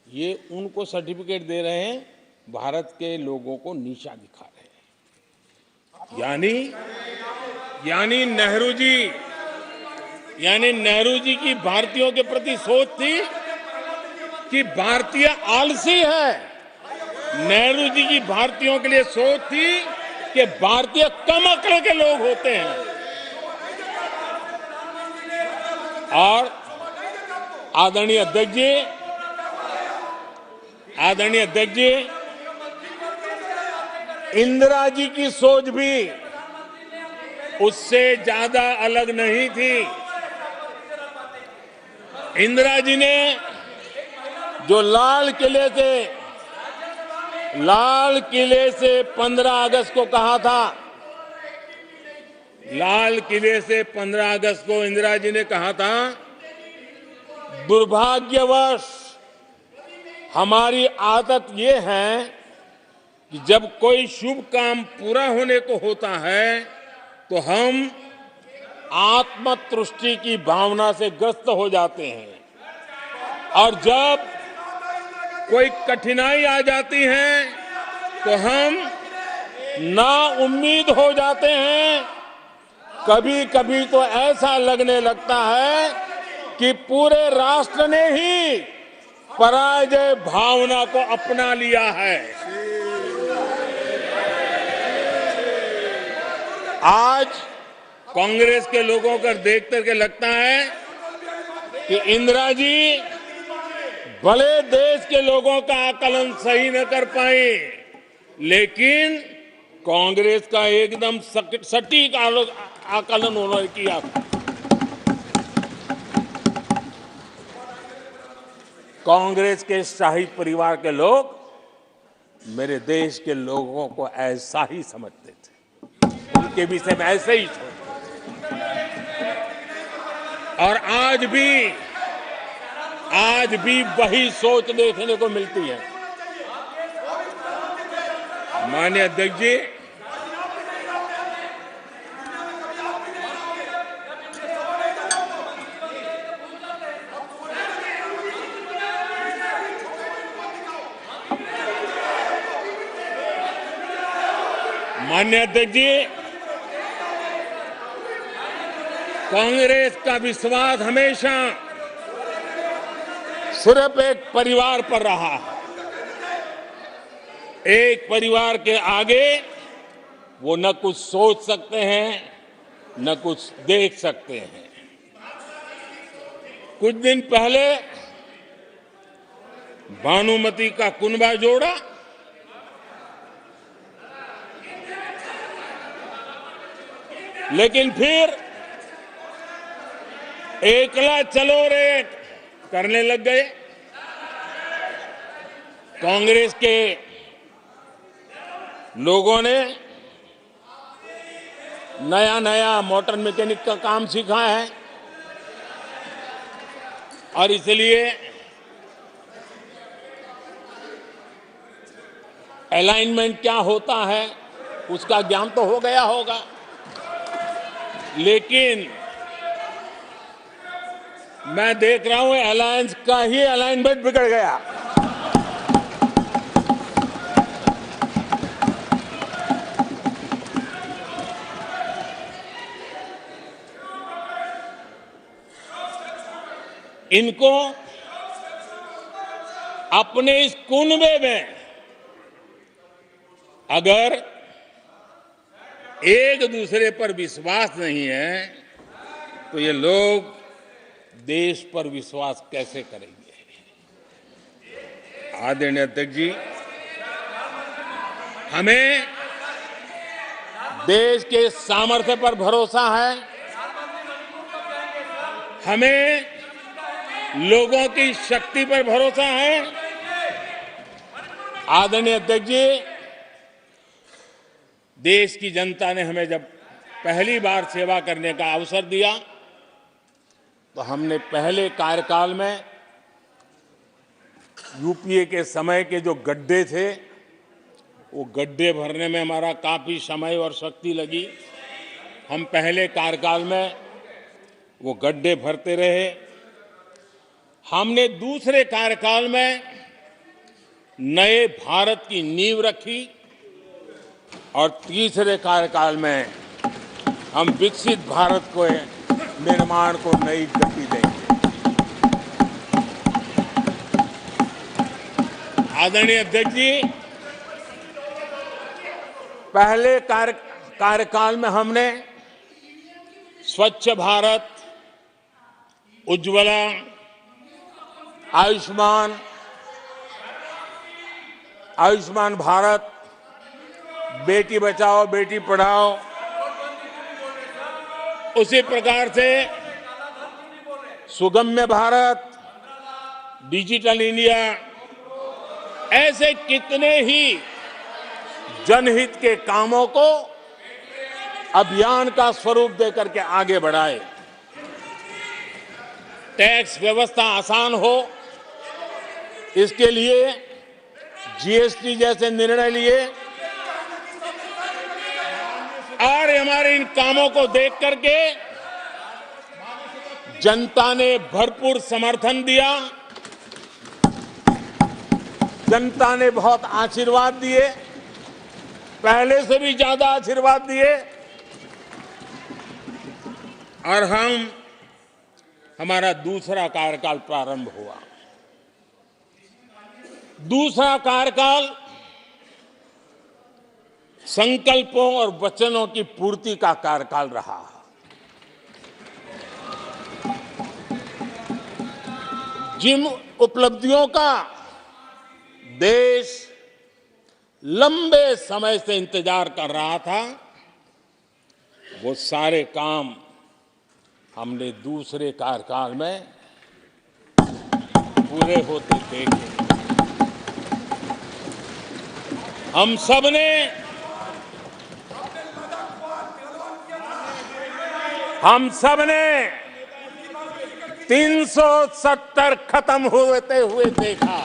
ये उनको सर्टिफिकेट दे रहे हैं, भारत के लोगों को नीचा दिखा रहे हैं। यानी नेहरू जी की भारतीयों के प्रति सोच थी कि भारतीय आलसी है। नेहरू जी की भारतीयों के लिए सोच थी कि भारतीय कम अक्ल के लोग होते हैं। और आदरणीय अध्यक्ष जी, इंदिरा जी की सोच भी उससे ज्यादा अलग नहीं थी। इंदिरा जी ने जो लाल किले से 15 अगस्त को कहा था, लाल किले से 15 अगस्त को इंदिरा जी ने कहा था, दुर्भाग्यवश हमारी आदत ये है कि जब कोई शुभ काम पूरा होने को होता है तो हम आत्मतुष्टि की भावना से ग्रस्त हो जाते हैं, और जब कोई कठिनाई आ जाती है तो हम ना उम्मीद हो जाते हैं। कभी कभी तो ऐसा लगने लगता है कि पूरे राष्ट्र ने ही पराजय भावना को अपना लिया है। आज कांग्रेस के लोगों को देख करके लगता है कि इंदिरा जी भले देश के लोगों का आकलन सही न कर पाए, लेकिन कांग्रेस का एकदम सटीक आकलन उन्होंने किया था। कांग्रेस के शाही परिवार के लोग मेरे देश के लोगों को ऐसा ही समझते थे, उनके विषय में ऐसे ही सोचते। और आज भी वही सोच देखने को मिलती है। माननीय अध्यक्ष जी, कांग्रेस का विश्वास हमेशा सिर्फ एक परिवार पर रहा है। एक परिवार के आगे वो न कुछ सोच सकते हैं, न कुछ देख सकते हैं। कुछ दिन पहले भानुमति का कुनबा जोड़ा लेकिन फिर एकला चलो रे करने लग गए। कांग्रेस के लोगों ने नया नया मोटर मैकेनिक का काम सीखा है और इसलिए अलाइनमेंट क्या होता है उसका ज्ञान तो हो गया होगा, लेकिन मैं देख रहा हूं अलायंस का ही अलाइनमेंट बिगड़ गया। इनको अपने इस कुनबे में अगर एक दूसरे पर विश्वास नहीं है तो ये लोग देश पर विश्वास कैसे करेंगे। आदरणीय अध्यक्ष जी, हमें देश के सामर्थ्य पर भरोसा है, हमें लोगों की शक्ति पर भरोसा है। आदरणीय अध्यक्ष जी, देश की जनता ने हमें जब पहली बार सेवा करने का अवसर दिया तो हमने पहले कार्यकाल में यूपीए के समय के जो गड्ढे थे वो गड्ढे भरने में हमारा काफी समय और शक्ति लगी। हम पहले कार्यकाल में वो गड्ढे भरते रहे। हमने दूसरे कार्यकाल में नए भारत की नींव रखी और तीसरे कार्यकाल में हम विकसित भारत को निर्माण को नई गति देंगे। आदरणीय अध्यक्ष जी, पहले कार्यकाल में हमने स्वच्छ भारत, उज्ज्वला, आयुष्मान भारत, बेटी बचाओ बेटी पढ़ाओ, उसी प्रकार से सुगम्य भारत, डिजिटल इंडिया, ऐसे कितने ही जनहित के कामों को अभियान का स्वरूप देकर के आगे बढ़ाए। टैक्स व्यवस्था आसान हो, इसके लिए जीएसटी जैसे निर्णय लिए और हमारे इन कामों को देख करके जनता ने भरपूर समर्थन दिया। जनता ने बहुत आशीर्वाद दिए, पहले से भी ज्यादा आशीर्वाद दिए और हमारा दूसरा कार्यकाल प्रारंभ हुआ। दूसरा कार्यकाल संकल्पों और वचनों की पूर्ति का कार्यकाल रहा। जिन उपलब्धियों का देश लंबे समय से इंतजार कर रहा था, वो सारे काम हमने दूसरे कार्यकाल में पूरे होते देखे। हम सब ने 370 खत्म होते हुए देखा।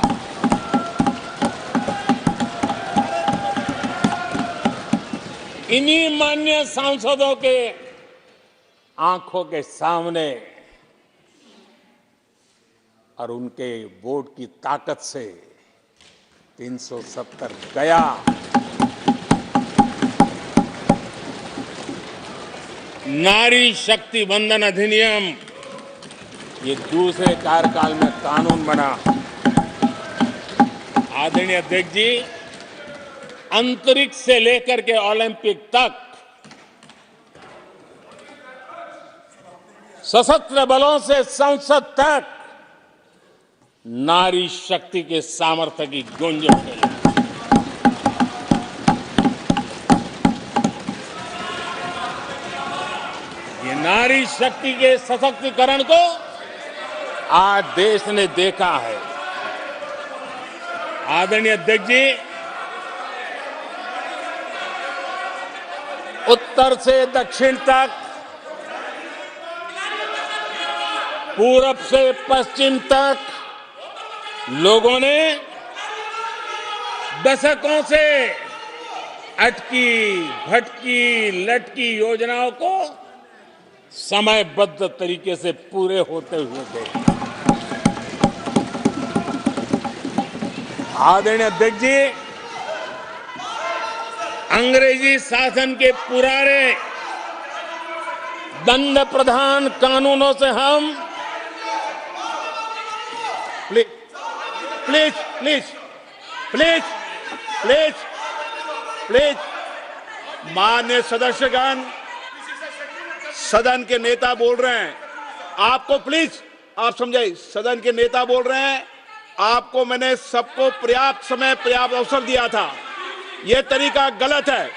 इन्हीं माननीय सांसदों के आंखों के सामने और उनके वोट की ताकत से 370 गया। नारी शक्ति वंदन अधिनियम ये दूसरे कार्यकाल में कानून बना। आदरणीय अध्यक्ष जी, अंतरिक्ष से लेकर के ओलंपिक तक सशस्त्र बलों से संसद तक नारी शक्ति के सामर्थ्य की गूंज हो गई। ये नारी शक्ति के सशक्तिकरण को आज देश ने देखा है। आदरणीय अध्यक्ष जी, उत्तर से दक्षिण तक, पूरब से पश्चिम तक लोगों ने दशकों से अटकी भटकी लटकी योजनाओं को समयबद्ध तरीके से पूरे होते हुए देखा। आदरणीय अध्यक्ष जी, अंग्रेजी शासन के पुराने दंड प्रधान कानूनों से हम please please please please please माननीय सदस्यगण, सदन के नेता बोल रहे हैं, आपको प्लीज आप समझाइए। सदन के नेता बोल रहे हैं, आपको मैंने सबको पर्याप्त समय पर्याप्त अवसर दिया था। यह तरीका गलत है,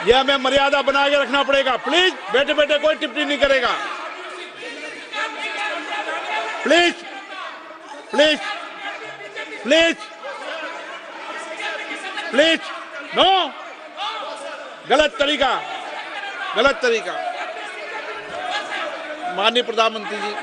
यह हमें मर्यादा बना के रखना पड़ेगा। प्लीज बैठे बैठे कोई टिप्पणी नहीं करेगा। Please please please please no, गलत तरीका, गलत तरीका। माननीय प्रधानमंत्री जी,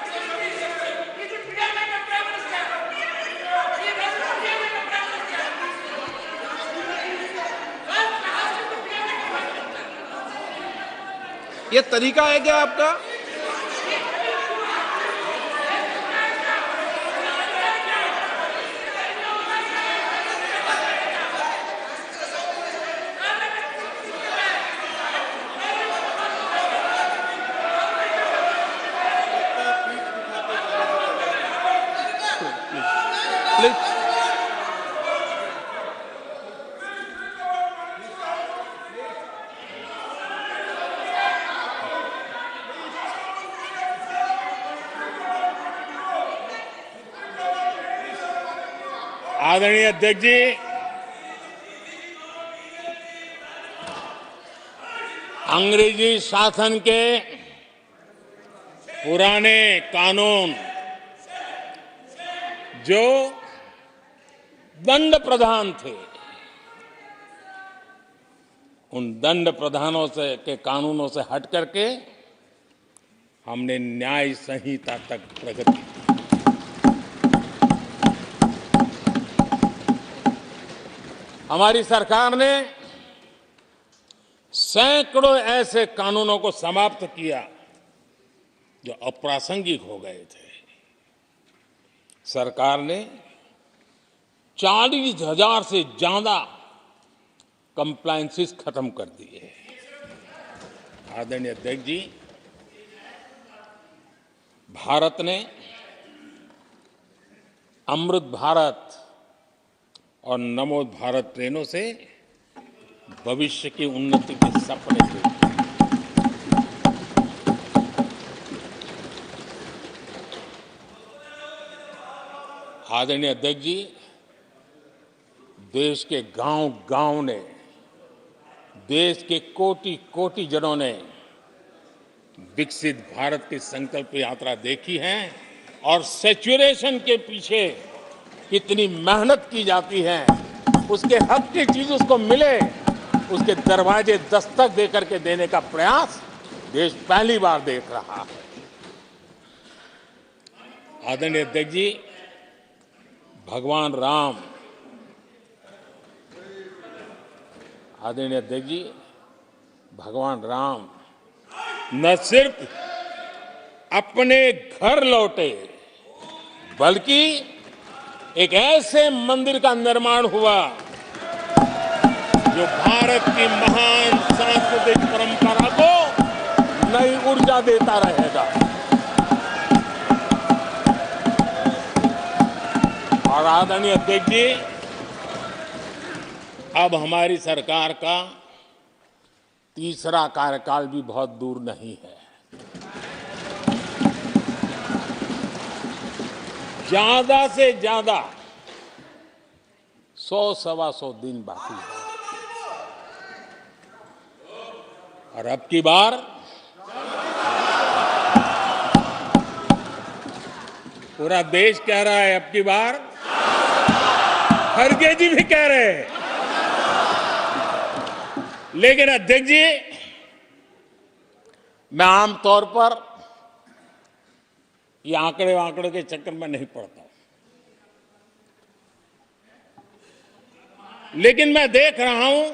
ये तरीका है क्या आपका? प्लीज आदरणीय अध्यक्ष जी, अंग्रेजी शासन के पुराने कानून जो दंड प्रधान थे, उन दंड प्रधानों से के कानूनों से हट करके हमने न्याय संहिता तक प्रगति की। हमारी सरकार ने सैकड़ों ऐसे कानूनों को समाप्त किया जो अप्रासंगिक हो गए थे। सरकार ने 40,000 से ज्यादा कंप्लायंसेस खत्म कर दिए। आदरणीय अध्यक्ष जी, भारत ने अमृत भारत और नमो भारत ट्रेनों से भविष्य की उन्नति के सपने देखे। आदरणीय अध्यक्ष जी, देश के गांव-गांव ने, देश के कोटि-कोटि जनों ने विकसित भारत की संकल्प यात्रा देखी है और सैचुरेशन के पीछे कितनी मेहनत की जाती है, उसके हक की चीज उसको मिले, उसके दरवाजे दस्तक देकर के देने का प्रयास देश पहली बार देख रहा है। आदरणीय अध्यक्ष जी, भगवान राम, आदरणीय अध्यक्ष जी, भगवान राम न सिर्फ अपने घर लौटे, बल्कि एक ऐसे मंदिर का निर्माण हुआ जो भारत की महान सांस्कृतिक परंपरा को नई ऊर्जा देता रहेगा। और आदरणीय अध्यक्ष जी, अब हमारी सरकार का तीसरा कार्यकाल भी बहुत दूर नहीं है। ज्यादा से ज्यादा 100-125 दिन बाकी है। और अब की बार पूरा देश कह रहा है, अब की बार खड़गे जी भी कह रहे हैं। लेकिन अध्यक्ष जी, मैं आमतौर पर ये आंकड़े के चक्कर में नहीं पड़ता, लेकिन मैं देख रहा हूं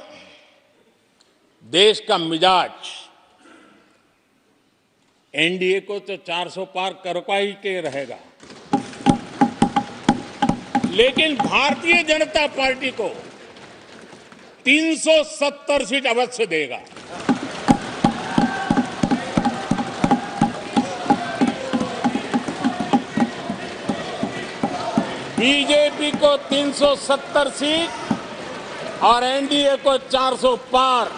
देश का मिजाज एनडीए को तो 400 पार करवा ही के रहेगा, लेकिन भारतीय जनता पार्टी को 370 सीट अवश्य देगा। बीजेपी को 370 सीट और एनडीए को 400 पार।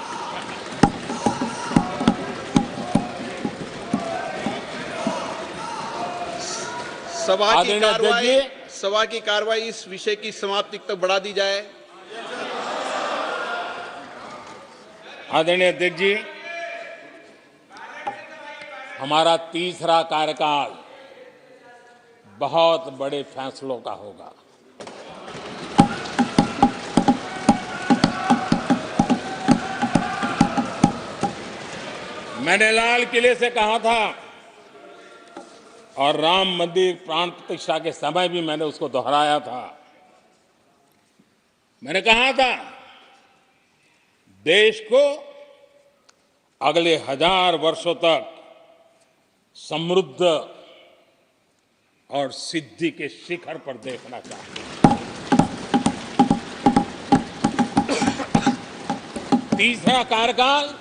सभा की कार्रवाई इस विषय की समाप्ति तक बढ़ा दी जाए। आदरणीय अध्यक्ष जी, हमारा तीसरा कार्यकाल बहुत बड़े फैसलों का होगा। मैंने लाल किले से कहा था और राम मंदिर प्राण प्रतिष्ठा के समय भी मैंने उसको दोहराया था। मैंने कहा था, देश को अगले 1000 वर्षों तक समृद्ध और सिद्धि के शिखर पर देखना चाहिए। तीसरा कार्यकाल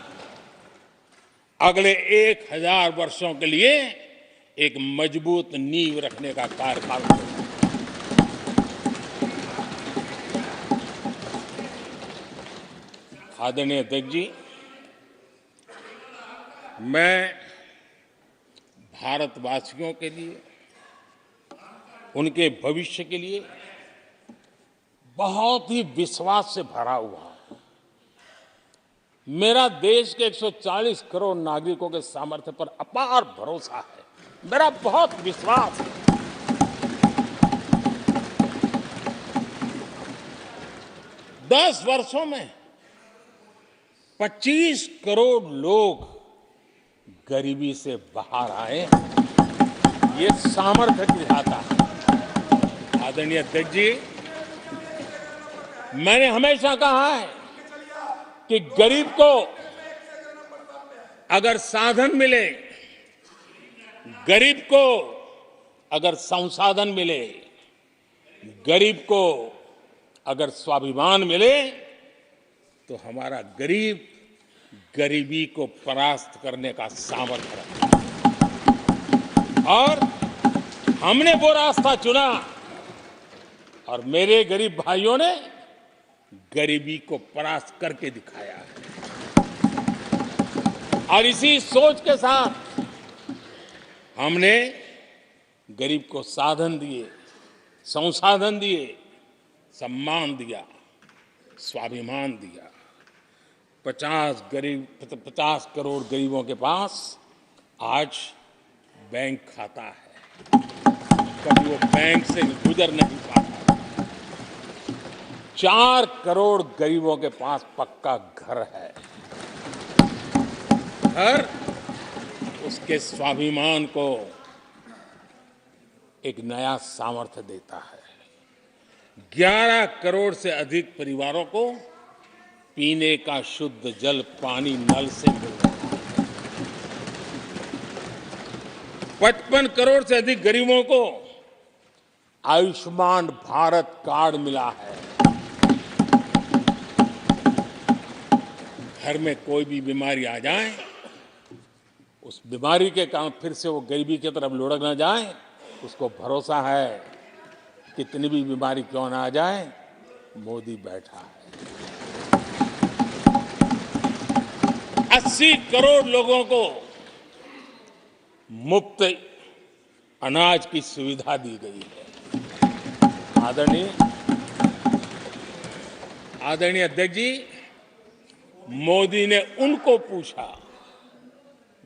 अगले 1000 वर्षों के लिए एक मजबूत नींव रखने का कार्यकाल होगा। आदरणीय अध्यक्ष जी, मैं भारतवासियों के लिए, उनके भविष्य के लिए बहुत ही विश्वास से भरा हुआ है। मेरा देश के 140 करोड़ नागरिकों के सामर्थ्य पर अपार भरोसा है, मेरा बहुत विश्वास है। दस वर्षों में 25 करोड़ लोग गरीबी से बाहर आए, ये सामर्थ्य दिखाता है। आदरणीय अध्यक्ष जी, मैंने हमेशा कहा है कि गरीब को अगर साधन मिले, गरीब को अगर संसाधन मिले, गरीब को अगर स्वाभिमान मिले, तो हमारा गरीब गरीबी को परास्त करने का सामर्थ्य रखता है। और हमने वो रास्ता चुना और मेरे गरीब भाइयों ने गरीबी को परास्त करके दिखाया है। और इसी सोच के साथ हमने गरीब को साधन दिए, संसाधन दिए, सम्मान दिया, स्वाभिमान दिया। 50 करोड़ गरीबों के पास आज बैंक खाता है। कभी वो बैंक से गुजर नहीं पाता। 4 करोड़ गरीबों के पास पक्का घर है। घर उसके स्वाभिमान को एक नया सामर्थ्य देता है। 11 करोड़ से अधिक परिवारों को पीने का शुद्ध जल पानी नल से मिल रहा है। 55 करोड़ से अधिक गरीबों को आयुष्मान भारत कार्ड मिला है। घर में कोई भी बीमारी आ जाए, उस बीमारी के कारण फिर से वो गरीबी की तरफ लुढ़क ना जाए, उसको भरोसा है कितनी भी बीमारी क्यों ना आ जाए, मोदी बैठा है। 80 करोड़ लोगों को मुफ्त अनाज की सुविधा दी गई है। आदरणीय अध्यक्ष जी, मोदी ने उनको पूछा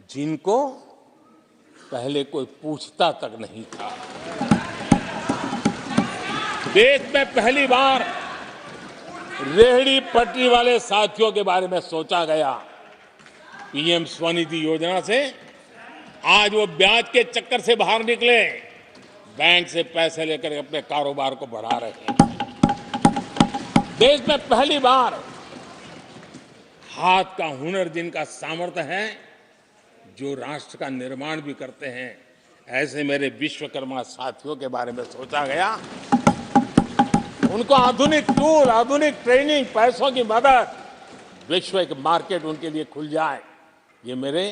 जिनको पहले कोई पूछता तक नहीं था। देश में पहली बार रेहड़ी पटरी वाले साथियों के बारे में सोचा गया। पीएम स्वनिधि योजना से आज वो ब्याज के चक्कर से बाहर निकले, बैंक से पैसे लेकर अपने कारोबार को बढ़ा रहे हैं। देश में पहली बार हाथ का हुनर जिनका सामर्थ्य है, जो राष्ट्र का निर्माण भी करते हैं, ऐसे मेरे विश्वकर्मा साथियों के बारे में सोचा गया। उनको आधुनिक टूल, आधुनिक ट्रेनिंग, पैसों की मदद, विश्व एक मार्केट उनके लिए खुल जाए, ये मेरे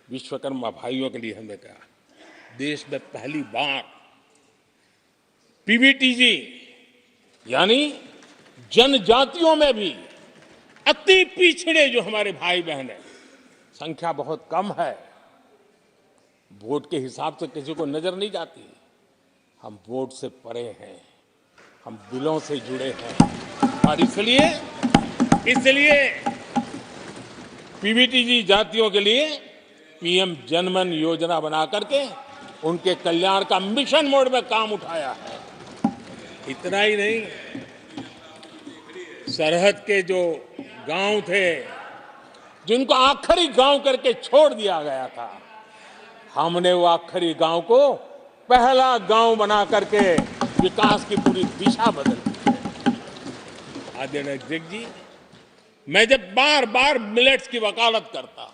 विश्वकर्मा भाइयों के लिए हमने कहा। देश में पहली बार पीवीटीजी यानी जनजातियों में भी अति पिछड़े जो हमारे भाई बहन हैं, संख्या बहुत कम है, वोट के हिसाब से किसी को नजर नहीं जाती। हम वोट से परे हैं, हम दिलों से जुड़े हैं और इसलिए पीवीटीजी जातियों के लिए पीएम जनमन योजना बना करके उनके कल्याण का मिशन मोड में काम उठाया है। इतना ही नहीं, सरहद के जो गांव थे जिनको आखिरी गांव करके छोड़ दिया गया था, हमने वो आखिरी गांव को पहला गांव बना करके विकास की पूरी दिशा बदल दी है। आदरणीय अध्यक्ष जी, मैं जब बार बार मिलेट्स की वकालत करता हूं,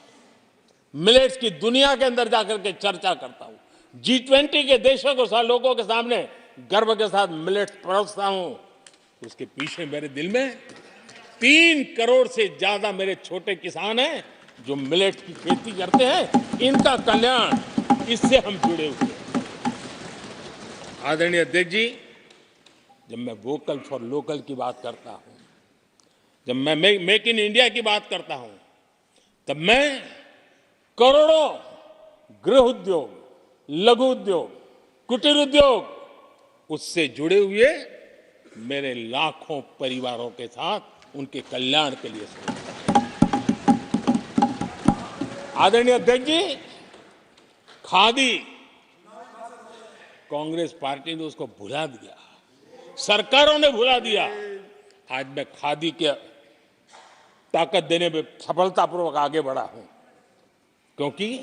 मिलेट्स की दुनिया के अंदर जाकर के चर्चा करता हूं, G20 के देशों को लोगों के सामने गर्व के साथ मिलेट्स परोसता हूं, उसके पीछे मेरे दिल में 3 करोड़ से ज्यादा मेरे छोटे किसान हैं जो मिलेट्स की खेती करते हैं। इनका कल्याण, इससे हम जुड़े हुए हैं। आदरणीय अध्यक्ष जी, जब मैं वोकल फॉर लोकल की बात करता हूं, जब मैं मेक इन इंडिया की बात करता हूं, तब मैं करोड़ों गृह उद्योग, लघु उद्योग, कुटीर उद्योग, उससे जुड़े हुए मेरे लाखों परिवारों के साथ उनके कल्याण के लिए सोचता हूं। आदरणीय अध्यक्ष जी, खादी, कांग्रेस पार्टी ने उसको भुला दिया, सरकारों ने भुला दिया। आज मैं खादी के ताकत देने में सफलतापूर्वक आगे बढ़ा हूं, क्योंकि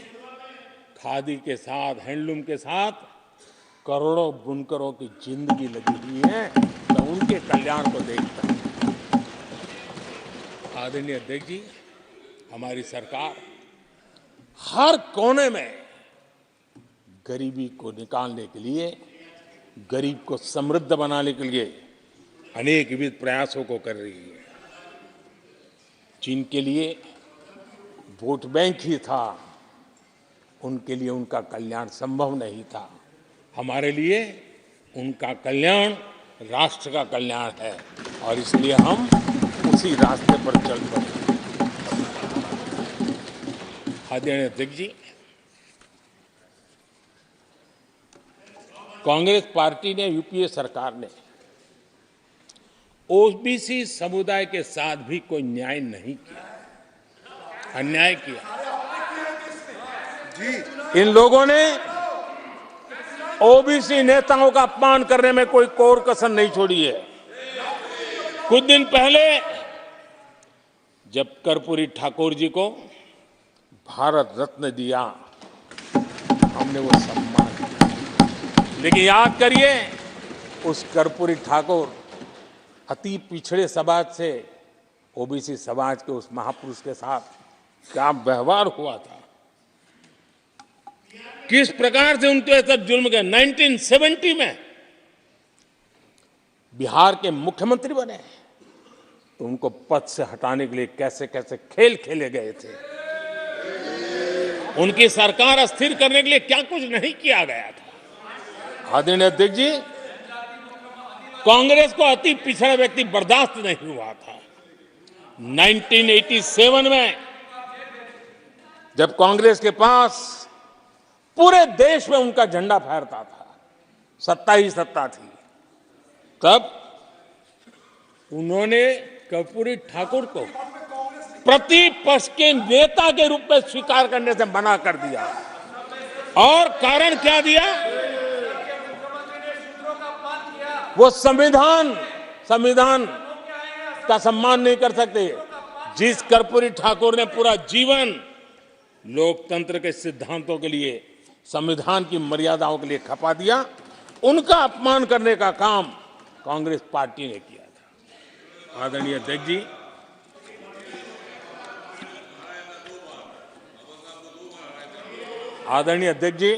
खादी के साथ, हैंडलूम के साथ करोड़ों बुनकरों की जिंदगी लगी हुई है। मैं उनके कल्याण को देखता हूं। आदरणीय अध्यक्ष जी, हमारी सरकार हर कोने में गरीबी को निकालने के लिए, गरीब को समृद्ध बनाने के लिए अनेक विविध प्रयासों को कर रही है। जिनके लिए वोट बैंक ही था, उनके लिए उनका कल्याण संभव नहीं था। हमारे लिए उनका कल्याण राष्ट्र का कल्याण है और इसलिए हम उसी रास्ते पर चल पड़े। आदरणीय अध्यक्ष जी, कांग्रेस पार्टी ने, यूपीए सरकार ने ओबीसी समुदाय के साथ भी कोई न्याय नहीं किया, अन्याय किया। इन लोगों ने ओबीसी नेताओं का अपमान करने में कोई कोर कसर नहीं छोड़ी है। कुछ दिन पहले जब कर्पूरी ठाकुर जी को भारत रत्न दिया, हमने वो सम्मान किया। लेकिन याद करिए, उस कर्पूरी ठाकुर अति पिछड़े समाज से ओबीसी समाज के उस महापुरुष के साथ क्या व्यवहार हुआ था, किस प्रकार से उनके साथ जुल्म किया। 1970 में बिहार के मुख्यमंत्री बने तो उनको पद से हटाने के लिए कैसे कैसे खेल खेले गए थे। उनकी सरकार अस्थिर करने के लिए क्या कुछ नहीं किया गया था। आदरणीय अध्यक्ष जी, कांग्रेस को अति पिछड़ा व्यक्ति बर्दाश्त नहीं हुआ था। 1987 में जब कांग्रेस के पास पूरे देश में उनका झंडा फहरता था, सत्ता ही सत्ता थी, तब उन्होंने कर्पूरी ठाकुर को प्रतिपक्ष के नेता के रूप में स्वीकार करने से मना कर दिया। और कारण क्या दिया? वो संविधान का सम्मान नहीं कर सकते। जिस कर्पूरी ठाकुर ने पूरा जीवन लोकतंत्र के सिद्धांतों के लिए, संविधान की मर्यादाओं के लिए खपा दिया, उनका अपमान करने का काम कांग्रेस पार्टी ने किया था। आदरणीय अध्यक्ष जी,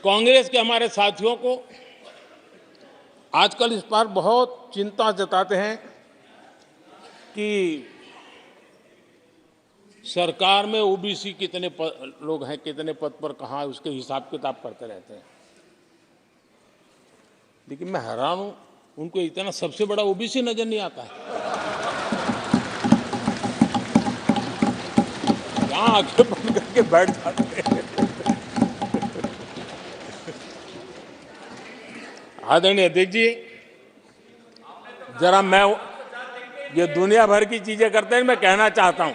कांग्रेस के हमारे साथियों को आजकल इस पर बहुत चिंता जताते हैं कि सरकार में ओबीसी कितने लोग हैं, कितने पद पर कहाँ, उसके हिसाब किताब करते रहते हैं। लेकिन मैं हैरान हूं, उनको इतना सबसे बड़ा ओबीसी नजर नहीं आता है। कहाँ आंखें बंद करके बैठ जाते हैं। आदरणीय अध्यक्ष जी, जरा मैं ये दुनिया भर की चीजें करते हैं, मैं कहना चाहता हूं,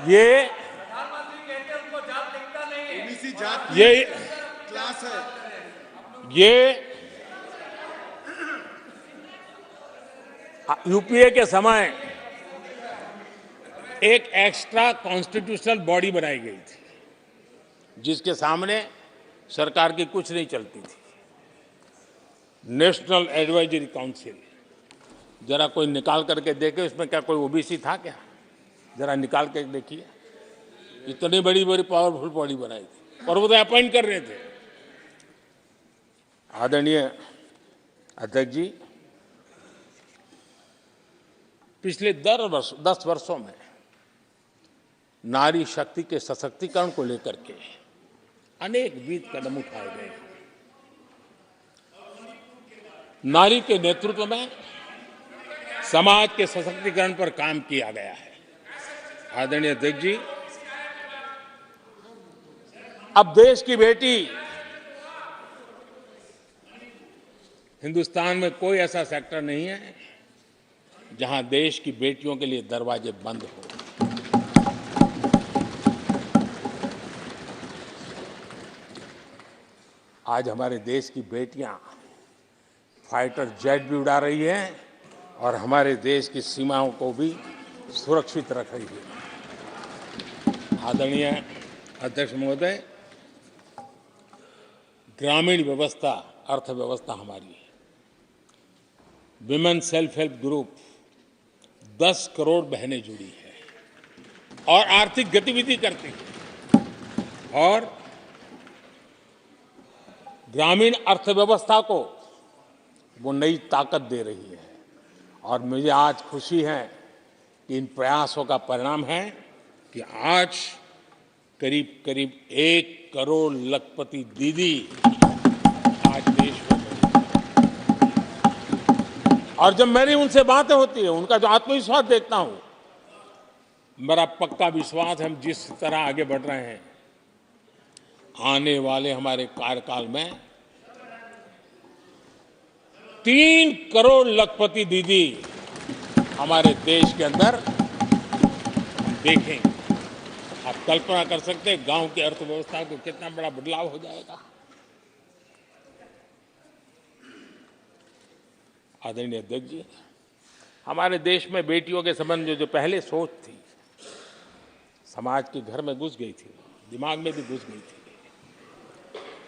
ये क्लास है। यूपीए के समय एक एक्स्ट्रा कॉन्स्टिट्यूशनल बॉडी बनाई गई थी, जिसके सामने सरकार की कुछ नहीं चलती थी। नेशनल एडवाइजरी काउंसिल, जरा कोई निकाल करके देखे उसमें क्या कोई ओबीसी था क्या? जरा निकाल के देखिए। इतनी बड़ी बड़ी पावरफुल बॉडी बनाई थी और वो तो अपॉइंट कर रहे थे। आदरणीय अध्यक्ष जी, पिछले 10 वर्षों में नारी शक्ति के सशक्तिकरण को लेकर के अनेक विध कदम उठाए गए। नारी के नेतृत्व में समाज के सशक्तिकरण पर काम किया गया है। आदरणीय अध्यक्ष जी, अब देश की बेटी, हिंदुस्तान में कोई ऐसा सेक्टर नहीं है जहां देश की बेटियों के लिए दरवाजे बंद हो। आज हमारे देश की बेटियां फाइटर जेट भी उड़ा रही हैं और हमारे देश की सीमाओं को भी सुरक्षित रख रही है। आदरणीय अध्यक्ष महोदय, ग्रामीण व्यवस्था, अर्थव्यवस्था हमारी, women self help group 10 crore बहनें जुड़ी है और आर्थिक गतिविधि करती है और ग्रामीण अर्थव्यवस्था को वो नई ताकत दे रही है। और मुझे आज खुशी है कि इन प्रयासों का परिणाम है कि आज करीब करीब 1 करोड़ लखपति दीदी आज देश में बनी। और जब मेरी उनसे बातें होती है, उनका जो आत्मविश्वास देखता हूं, मेरा पक्का विश्वास है हम जिस तरह आगे बढ़ रहे हैं, आने वाले हमारे कार्यकाल में 3 करोड़ लखपति दीदी हमारे देश के अंदर देखेंगे। आप कल्पना कर सकते हैं गांव की अर्थव्यवस्था को कितना बड़ा बदलाव हो जाएगा। आदरणीय अध्यक्ष जी, हमारे देश में बेटियों के संबंध में जो पहले सोच थी, समाज के घर में घुस गई थी, दिमाग में भी घुस गई थी,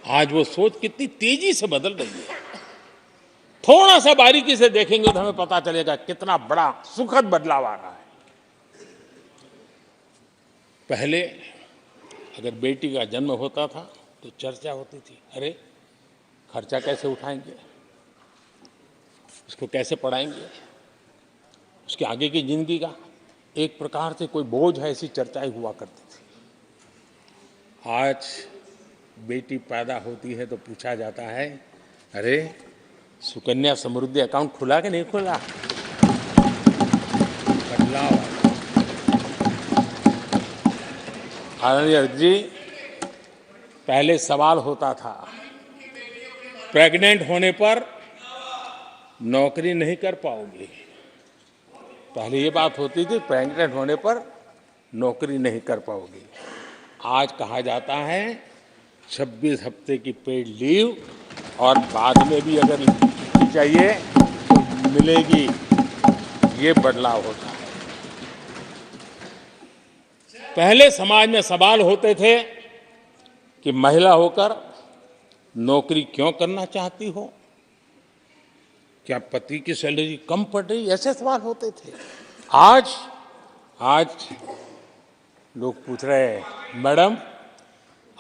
आज वो सोच कितनी तेजी से बदल रही है। थोड़ा सा बारीकी से देखेंगे तो हमें पता चलेगा कितना बड़ा सुखद बदलाव आ रहा है। पहले अगर बेटी का जन्म होता था तो चर्चा होती थी, अरे खर्चा कैसे उठाएंगे, उसको कैसे पढ़ाएंगे, उसके आगे की जिंदगी का एक प्रकार से कोई बोझ है, ऐसी चर्चाएं हुआ करती थी। आज बेटी पैदा होती है तो पूछा जाता है, अरे सुकन्या समृद्धि अकाउंट खुला कि नहीं खुला। बदलाव। आदरणीय जी, पहले सवाल होता था प्रेग्नेंट होने पर नौकरी नहीं कर पाओगे। पहले ये बात होती थी प्रेग्नेंट होने पर नौकरी नहीं कर पाओगे। आज कहा जाता है 26 हफ्ते की पेड लीव और बाद में भी अगर चाहिए तो मिलेगी। ये बदलाव होता है। पहले समाज में सवाल होते थे कि महिला होकर नौकरी क्यों करना चाहती हो, क्या पति की सैलरी कम पड़ रही, ऐसे सवाल होते थे। आज लोग पूछ रहे हैं, मैडम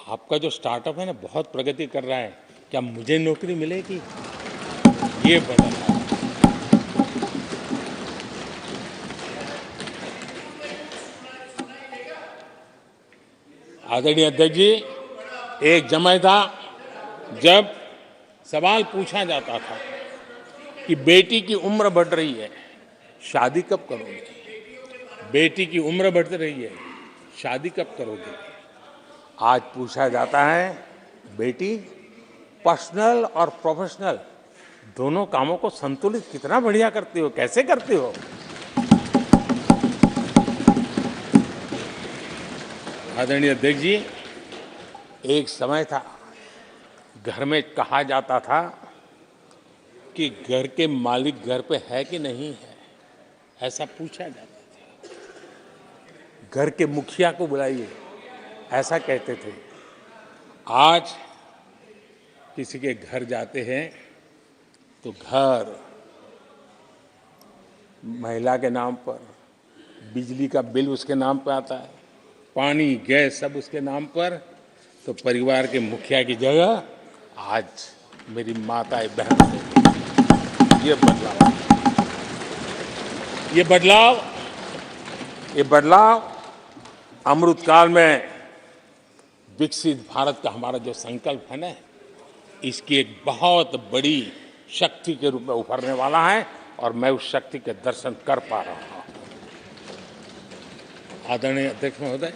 आपका जो स्टार्टअप है ना बहुत प्रगति कर रहा है, क्या मुझे नौकरी मिलेगी। ये बदल है। आदरणीय अध्यक्ष जी, एक समय था जब सवाल पूछा जाता था कि बेटी की उम्र बढ़ रही है, शादी कब करोगे। बेटी की उम्र बढ़ रही है, शादी कब करोगे। आज पूछा जाता है, बेटी पर्सनल और प्रोफेशनल दोनों कामों को संतुलित कितना बढ़िया करती हो, कैसे करती हो। आदरणीय अध्यक्ष जी, एक समय था घर में कहा जाता था कि घर के मालिक घर पे है कि नहीं है, ऐसा पूछा जाता था। घर के मुखिया को बुलाइए, ऐसा कहते थे। आज किसी के घर जाते हैं तो घर महिला के नाम पर, बिजली का बिल उसके नाम पर आता है, पानी गैस सब उसके नाम पर, तो परिवार के मुखिया की जगह आज मेरी माताएं बहन से। ये बदलाव अमृतकाल में विकसित भारत का हमारा जो संकल्प है ना, इसकी एक बहुत बड़ी शक्ति के रूप में उभरने वाला है और मैं उस शक्ति के दर्शन कर पा रहा हूं। आदरणीय अध्यक्ष महोदय,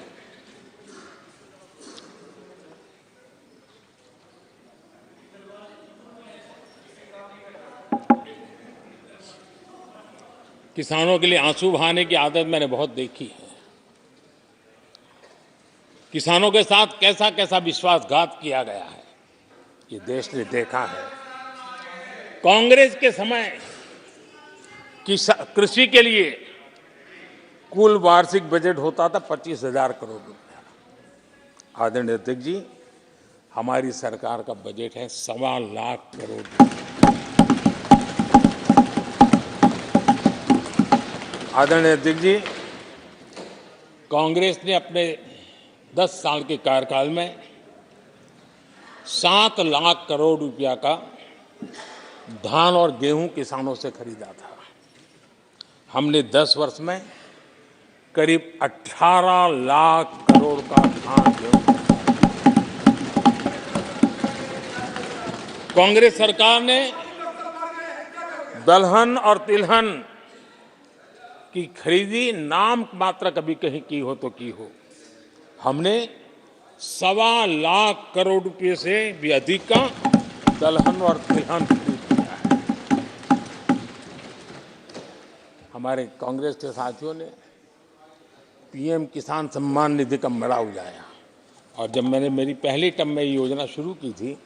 किसानों के लिए आंसू बहाने की आदत मैंने बहुत देखी है। किसानों के साथ कैसा कैसा विश्वासघात किया गया है, ये देश ने देखा है। कांग्रेस के समय कृषि के लिए कुल वार्षिक बजट होता था 25,000 करोड़ रुपया। आदरणीय अध्यक्ष जी, हमारी सरकार का बजट है 1.25 लाख करोड़ रुपया। आदरणीय अध्यक्ष जी, कांग्रेस ने अपने 10 साल के कार्यकाल में 7 लाख करोड़ रुपया का धान और गेहूं किसानों से खरीदा था। हमने 10 वर्ष में करीब 18 लाख करोड़ करोड़ का धान गेहूं। कांग्रेस सरकार ने दलहन और तिलहन की खरीदी नाम मात्र कभी कहीं की हो तो की हो। हमने 1.25 करोड़ रुपए से भी अधिक का दलहन और तिलहन खरीद किया है। हमारे कांग्रेस के साथियों ने पीएम किसान सम्मान निधि का मड़ा उड़ाया, और जब मैंने मेरी पहली टर्म में ये योजना शुरू की थी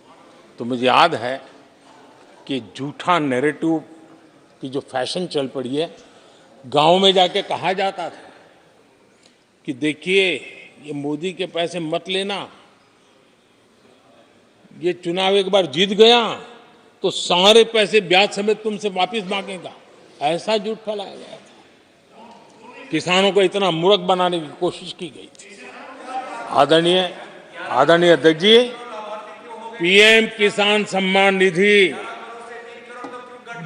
तो मुझे याद है कि झूठा नैरेटिव की जो फैशन चल पड़ी है, गांव में जाके कहा जाता था कि देखिए ये मोदी के पैसे मत लेना, ये चुनाव एक बार जीत गया तो सारे पैसे ब्याज समेत तुमसे वापस मांगेगा। ऐसा झूठ फैलाया गया था, किसानों को इतना मूर्ख बनाने की कोशिश की गई थी। आदरणीय अध्यक्ष जी, पीएम किसान सम्मान निधि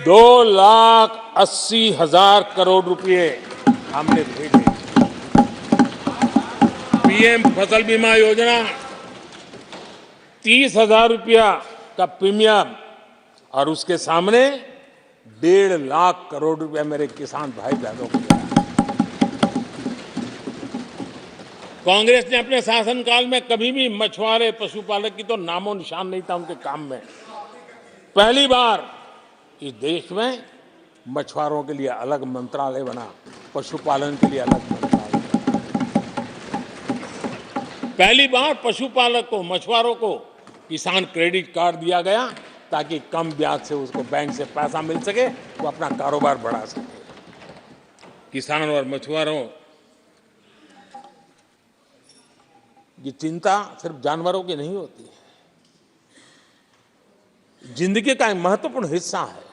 2,80,000 करोड़ रुपए हमने भेजे। पीएम फसल बीमा योजना 30,000 रुपया का प्रीमियम, और उसके सामने 1.5 लाख करोड़ रुपया मेरे किसान भाई बहनों को दिया। कांग्रेस ने अपने शासनकाल में कभी भी मछुआरे पशुपालक की तो नामो निशान नहीं था उनके काम में। पहली बार इस देश में मछुआरों के लिए अलग मंत्रालय बना, पशुपालन के लिए अलग मंत्रालय। पहली बार पशुपालक को, मछुआरों को किसान क्रेडिट कार्ड दिया गया ताकि कम ब्याज से उसको बैंक से पैसा मिल सके, वो अपना कारोबार बढ़ा सके। किसानों और मछुआरों की चिंता सिर्फ जानवरों की नहीं होती है, जिंदगी का एक महत्वपूर्ण हिस्सा है।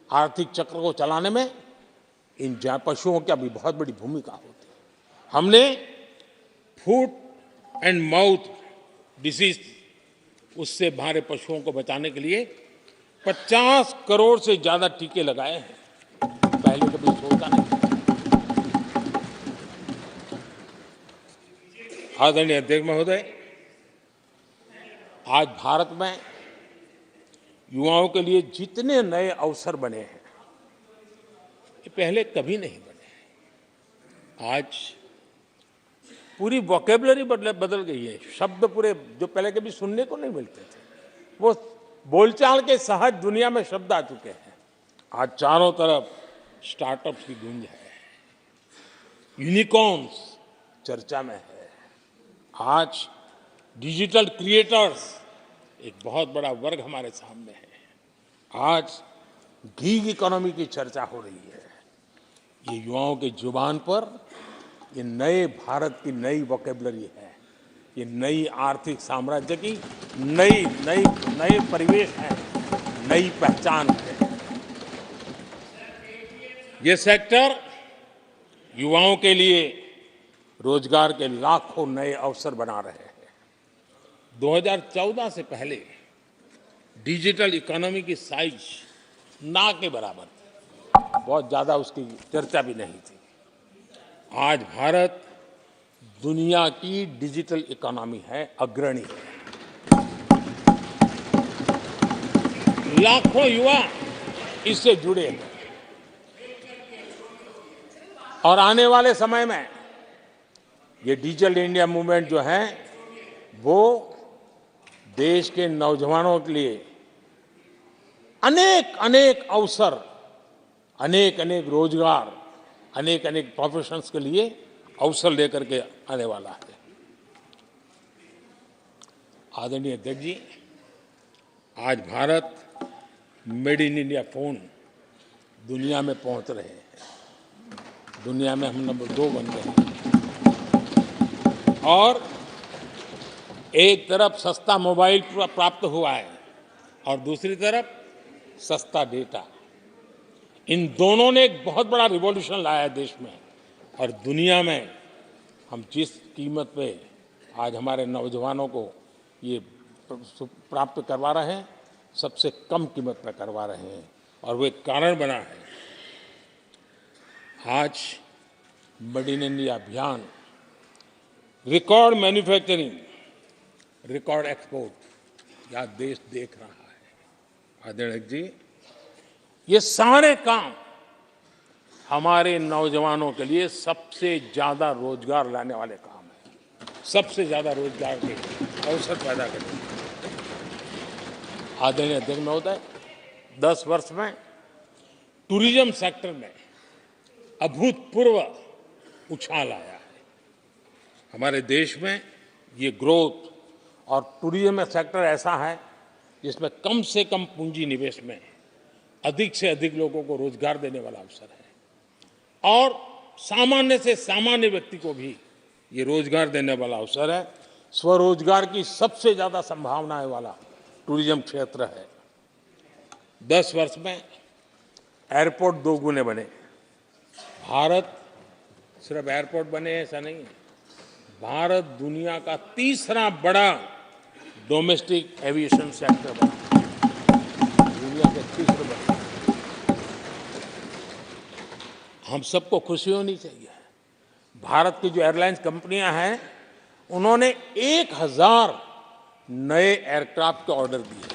आर्थिक चक्र को चलाने में इन पशुओं की भी बहुत बड़ी भूमिका होती है। हमने फुट एंड माउथ डिसीज, उससे हमारे पशुओं को बचाने के लिए 50 करोड़ से ज्यादा टीके लगाए हैं, पहले कभी सोचा नहीं। आदरणीय अध्यक्ष महोदय, आज भारत में युवाओं के लिए जितने नए अवसर बने हैं, ये पहले कभी नहीं बने। आज पूरी वोकैबुलरी बदल गई है। शब्द पूरे जो पहले कभी सुनने को नहीं मिलते थे, वो बोलचाल के सहज दुनिया में शब्द आ चुके हैं। आज चारों तरफ स्टार्टअप्स की गूंज है, यूनिकॉर्न्स चर्चा में है। आज डिजिटल क्रिएटर्स एक बहुत बड़ा वर्ग हमारे सामने है। आज गीग इकोनॉमी की चर्चा हो रही है। ये युवाओं के जुबान पर ये नए भारत की नई वोकैबुलरी है, ये नई आर्थिक साम्राज्य की नई परिवेश है, नई पहचान है। ये सेक्टर युवाओं के लिए रोजगार के लाखों नए अवसर बना रहे हैं। 2014 से पहले डिजिटल इकोनॉमी की साइज ना के बराबर थी, बहुत ज्यादा उसकी चर्चा भी नहीं थी। आज भारत दुनिया की डिजिटल इकोनॉमी है, अग्रणी है। लाखों युवा इससे जुड़े हैं, और आने वाले समय में ये डिजिटल इंडिया मूवमेंट जो है वो देश के नौजवानों के लिए अनेक अवसर, अनेक रोजगार, अनेक प्रोफेशंस के लिए अवसर लेकर के आने वाला है। आदरणीय अध्यक्ष जी, आज Bharat made in India phone दुनिया में पहुंच रहे हैं। दुनिया में हम नंबर 2 बन गए हैं। और एक तरफ सस्ता मोबाइल प्राप्त हुआ है और दूसरी तरफ सस्ता डेटा। इन दोनों ने एक बहुत बड़ा रिवॉल्यूशन लाया है देश में, और दुनिया में हम जिस कीमत पे आज हमारे नौजवानों को ये प्राप्त करवा रहे हैं, सबसे कम कीमत पर करवा रहे हैं, और वो एक कारण बना है। आज मेड इन इंडिया अभियान रिकॉर्ड मैन्युफैक्चरिंग, रिकॉर्ड एक्सपोर्ट, यह देश देख रहा है। आदरणीय जी, ये सारे काम हमारे नौजवानों के लिए सबसे ज्यादा रोजगार लाने वाले काम हैं, सबसे ज्यादा रोजगार के अवसर पैदा करते हैं। आदरणीय अध्यक्ष महोदय, 10 वर्ष में टूरिज्म सेक्टर में अभूतपूर्व उछाल आया है। हमारे देश में ये ग्रोथ और टूरिज्म सेक्टर ऐसा है जिसमें कम से कम पूंजी निवेश में अधिक से अधिक लोगों को रोजगार देने वाला अवसर है और सामान्य से सामान्य व्यक्ति को भी ये रोजगार देने वाला अवसर है। स्वरोजगार की सबसे ज्यादा संभावनाएं वाला टूरिज्म क्षेत्र है। 10 वर्ष में एयरपोर्ट 2 गुने बने। भारत सिर्फ एयरपोर्ट बने ऐसा नहीं है, भारत दुनिया का तीसरा बड़ा डोमेस्टिक एविएशन सेक्टर बना, दुनिया के तीसरे बड़े। हम सबको खुशी होनी चाहिए। भारत की जो एयरलाइंस कंपनियां हैं, उन्होंने 1000 नए एयरक्राफ्ट के ऑर्डर दिए।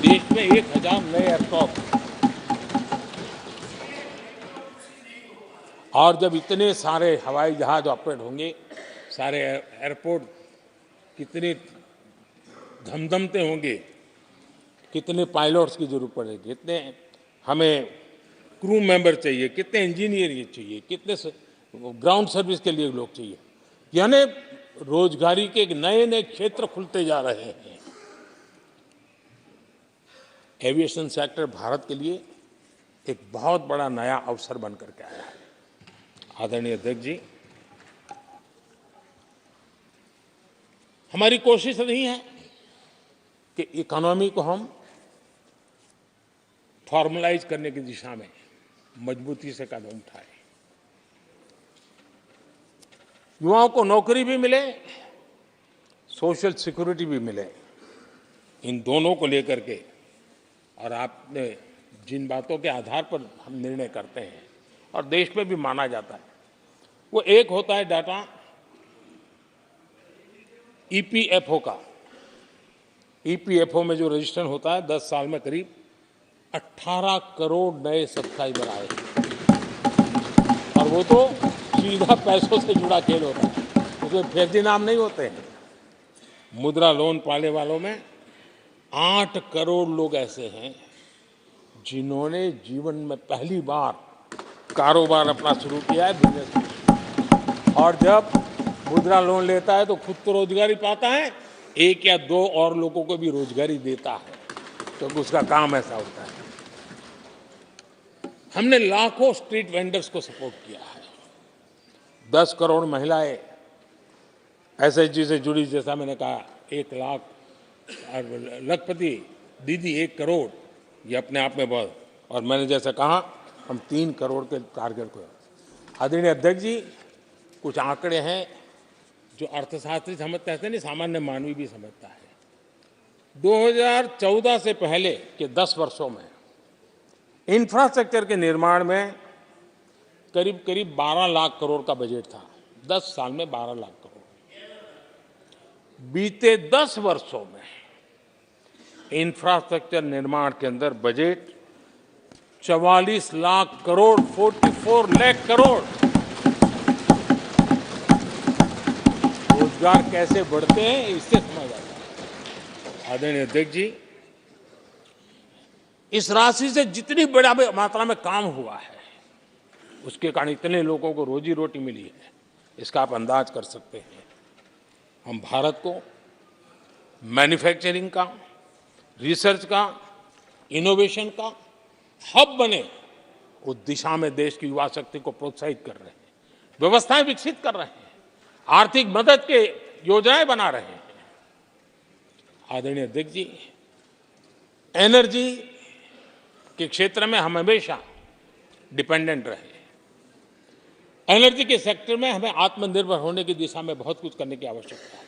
देश में 1000 नए एयरक्राफ्ट, और जब इतने सारे हवाई जहाज ऑपरेट होंगे, सारे एयरपोर्ट कितने धमधमते होंगे, कितने पायलट्स की जरूरत पड़ेगी, कितने हमें क्रू मेंबर चाहिए, कितने इंजीनियर चाहिए, कितने ग्राउंड सर्विस के लिए लोग चाहिए। यानी रोजगारी के नए नए क्षेत्र खुलते जा रहे हैं। एविएशन सेक्टर भारत के लिए एक बहुत बड़ा नया अवसर बनकर के आया है। आदरणीय अध्यक्ष जी, हमारी कोशिश नहीं है कि इकोनॉमी को हम फॉर्मलाइज करने की दिशा में मजबूती से कदम उठाएं, युवाओं को नौकरी भी मिले, सोशल सिक्योरिटी भी मिले। इन दोनों को लेकर के और आपने जिन बातों के आधार पर हम निर्णय करते हैं और देश में भी माना जाता है, वो एक होता है डाटा ईपीएफओ का। ईपीएफओ में जो रजिस्ट्रेशन होता है, 10 साल में करीब 18 करोड़ नए सब्सक्राइबर आए और वो तो सीधा पैसों से जुड़ा खेल होता है, उसमें फर्जी नाम नहीं होते हैं। मुद्रा लोन पाने वालों में 8 करोड़ लोग ऐसे हैं जिन्होंने जीवन में पहली बार कारोबार अपना शुरू किया है, बिजनेस। और जब मुद्रा लोन लेता है तो खुद तो रोजगारी पाता है, 1 या 2 और लोगों को भी रोजगारी देता है, क्योंकि उसका काम ऐसा होता है। हमने लाखों स्ट्रीट वेंडर्स को सपोर्ट किया है। 10 करोड़ महिलाएं एसएचजी से जुड़ी, जैसा मैंने कहा 1 लाख, और लखपति दीदी 1 करोड़, ये अपने आप में बहुत। और मैंने जैसे कहा, हम 3 करोड़ के टारगेट को। आदरणीय अध्यक्ष जी, कुछ आंकड़े हैं जो अर्थशास्त्री समझते हैं, नहीं सामान्य मानवी भी समझता है। 2014 से पहले के 10 वर्षों में इंफ्रास्ट्रक्चर के निर्माण में करीब करीब 12 लाख करोड़ का बजट था। 10 साल में 12 लाख करोड़। बीते 10 वर्षों में इंफ्रास्ट्रक्चर निर्माण के अंदर बजट 44 लाख करोड़, 44 लाख करोड़। रोजगार कैसे बढ़ते हैं, इससे समझ आता है। आदरणीय अध्यक्ष जी, इस राशि से जितनी बड़ा मात्रा में काम हुआ है, उसके कारण इतने लोगों को रोजी रोटी मिली है, इसका आप अंदाज कर सकते हैं। हम भारत को मैन्युफैक्चरिंग का, रिसर्च का, इनोवेशन का हब बने, उस दिशा में देश की युवा शक्ति को प्रोत्साहित कर रहे हैं, व्यवस्थाएं विकसित कर रहे हैं, आर्थिक मदद के योजनाएं बना रहे हैं। आदरणीय अध्यक्ष जी, एनर्जी के क्षेत्र में हम हमेशा डिपेंडेंट रहे। एनर्जी के सेक्टर में हमें आत्मनिर्भर होने की दिशा में बहुत कुछ करने की आवश्यकता है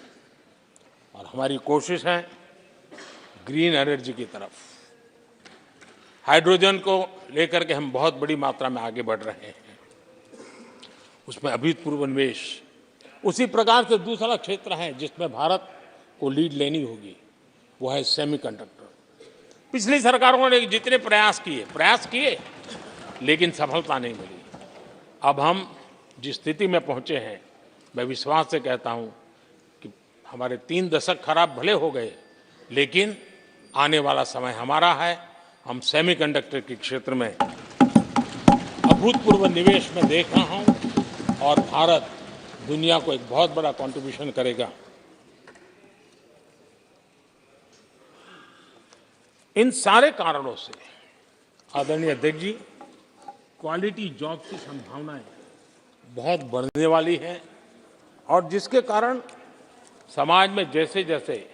और हमारी कोशिश है ग्रीन एनर्जी की तरफ। हाइड्रोजन को लेकर के हम बहुत बड़ी मात्रा में आगे बढ़ रहे हैं। उसमें अभूतपूर्व निवेश उसी प्रकार से दूसरा क्षेत्र है जिसमें भारत को लीड लेनी होगी, वो है सेमीकंडक्टर। पिछली सरकारों ने जितने प्रयास किए लेकिन सफलता नहीं मिली। अब हम जिस स्थिति में पहुंचे हैं, मैं विश्वास से कहता हूं कि हमारे 3 दशक खराब भले हो गए, लेकिन आने वाला समय हमारा है। हम सेमीकंडक्टर के क्षेत्र में अभूतपूर्व निवेश में देख रहा हूं और भारत दुनिया को एक बहुत बड़ा कंट्रीब्यूशन करेगा। इन सारे कारणों से आदरणीय अध्यक्ष जी, क्वालिटी जॉब की संभावनाएं बहुत बढ़ने वाली हैं और जिसके कारण समाज में जैसे जैसे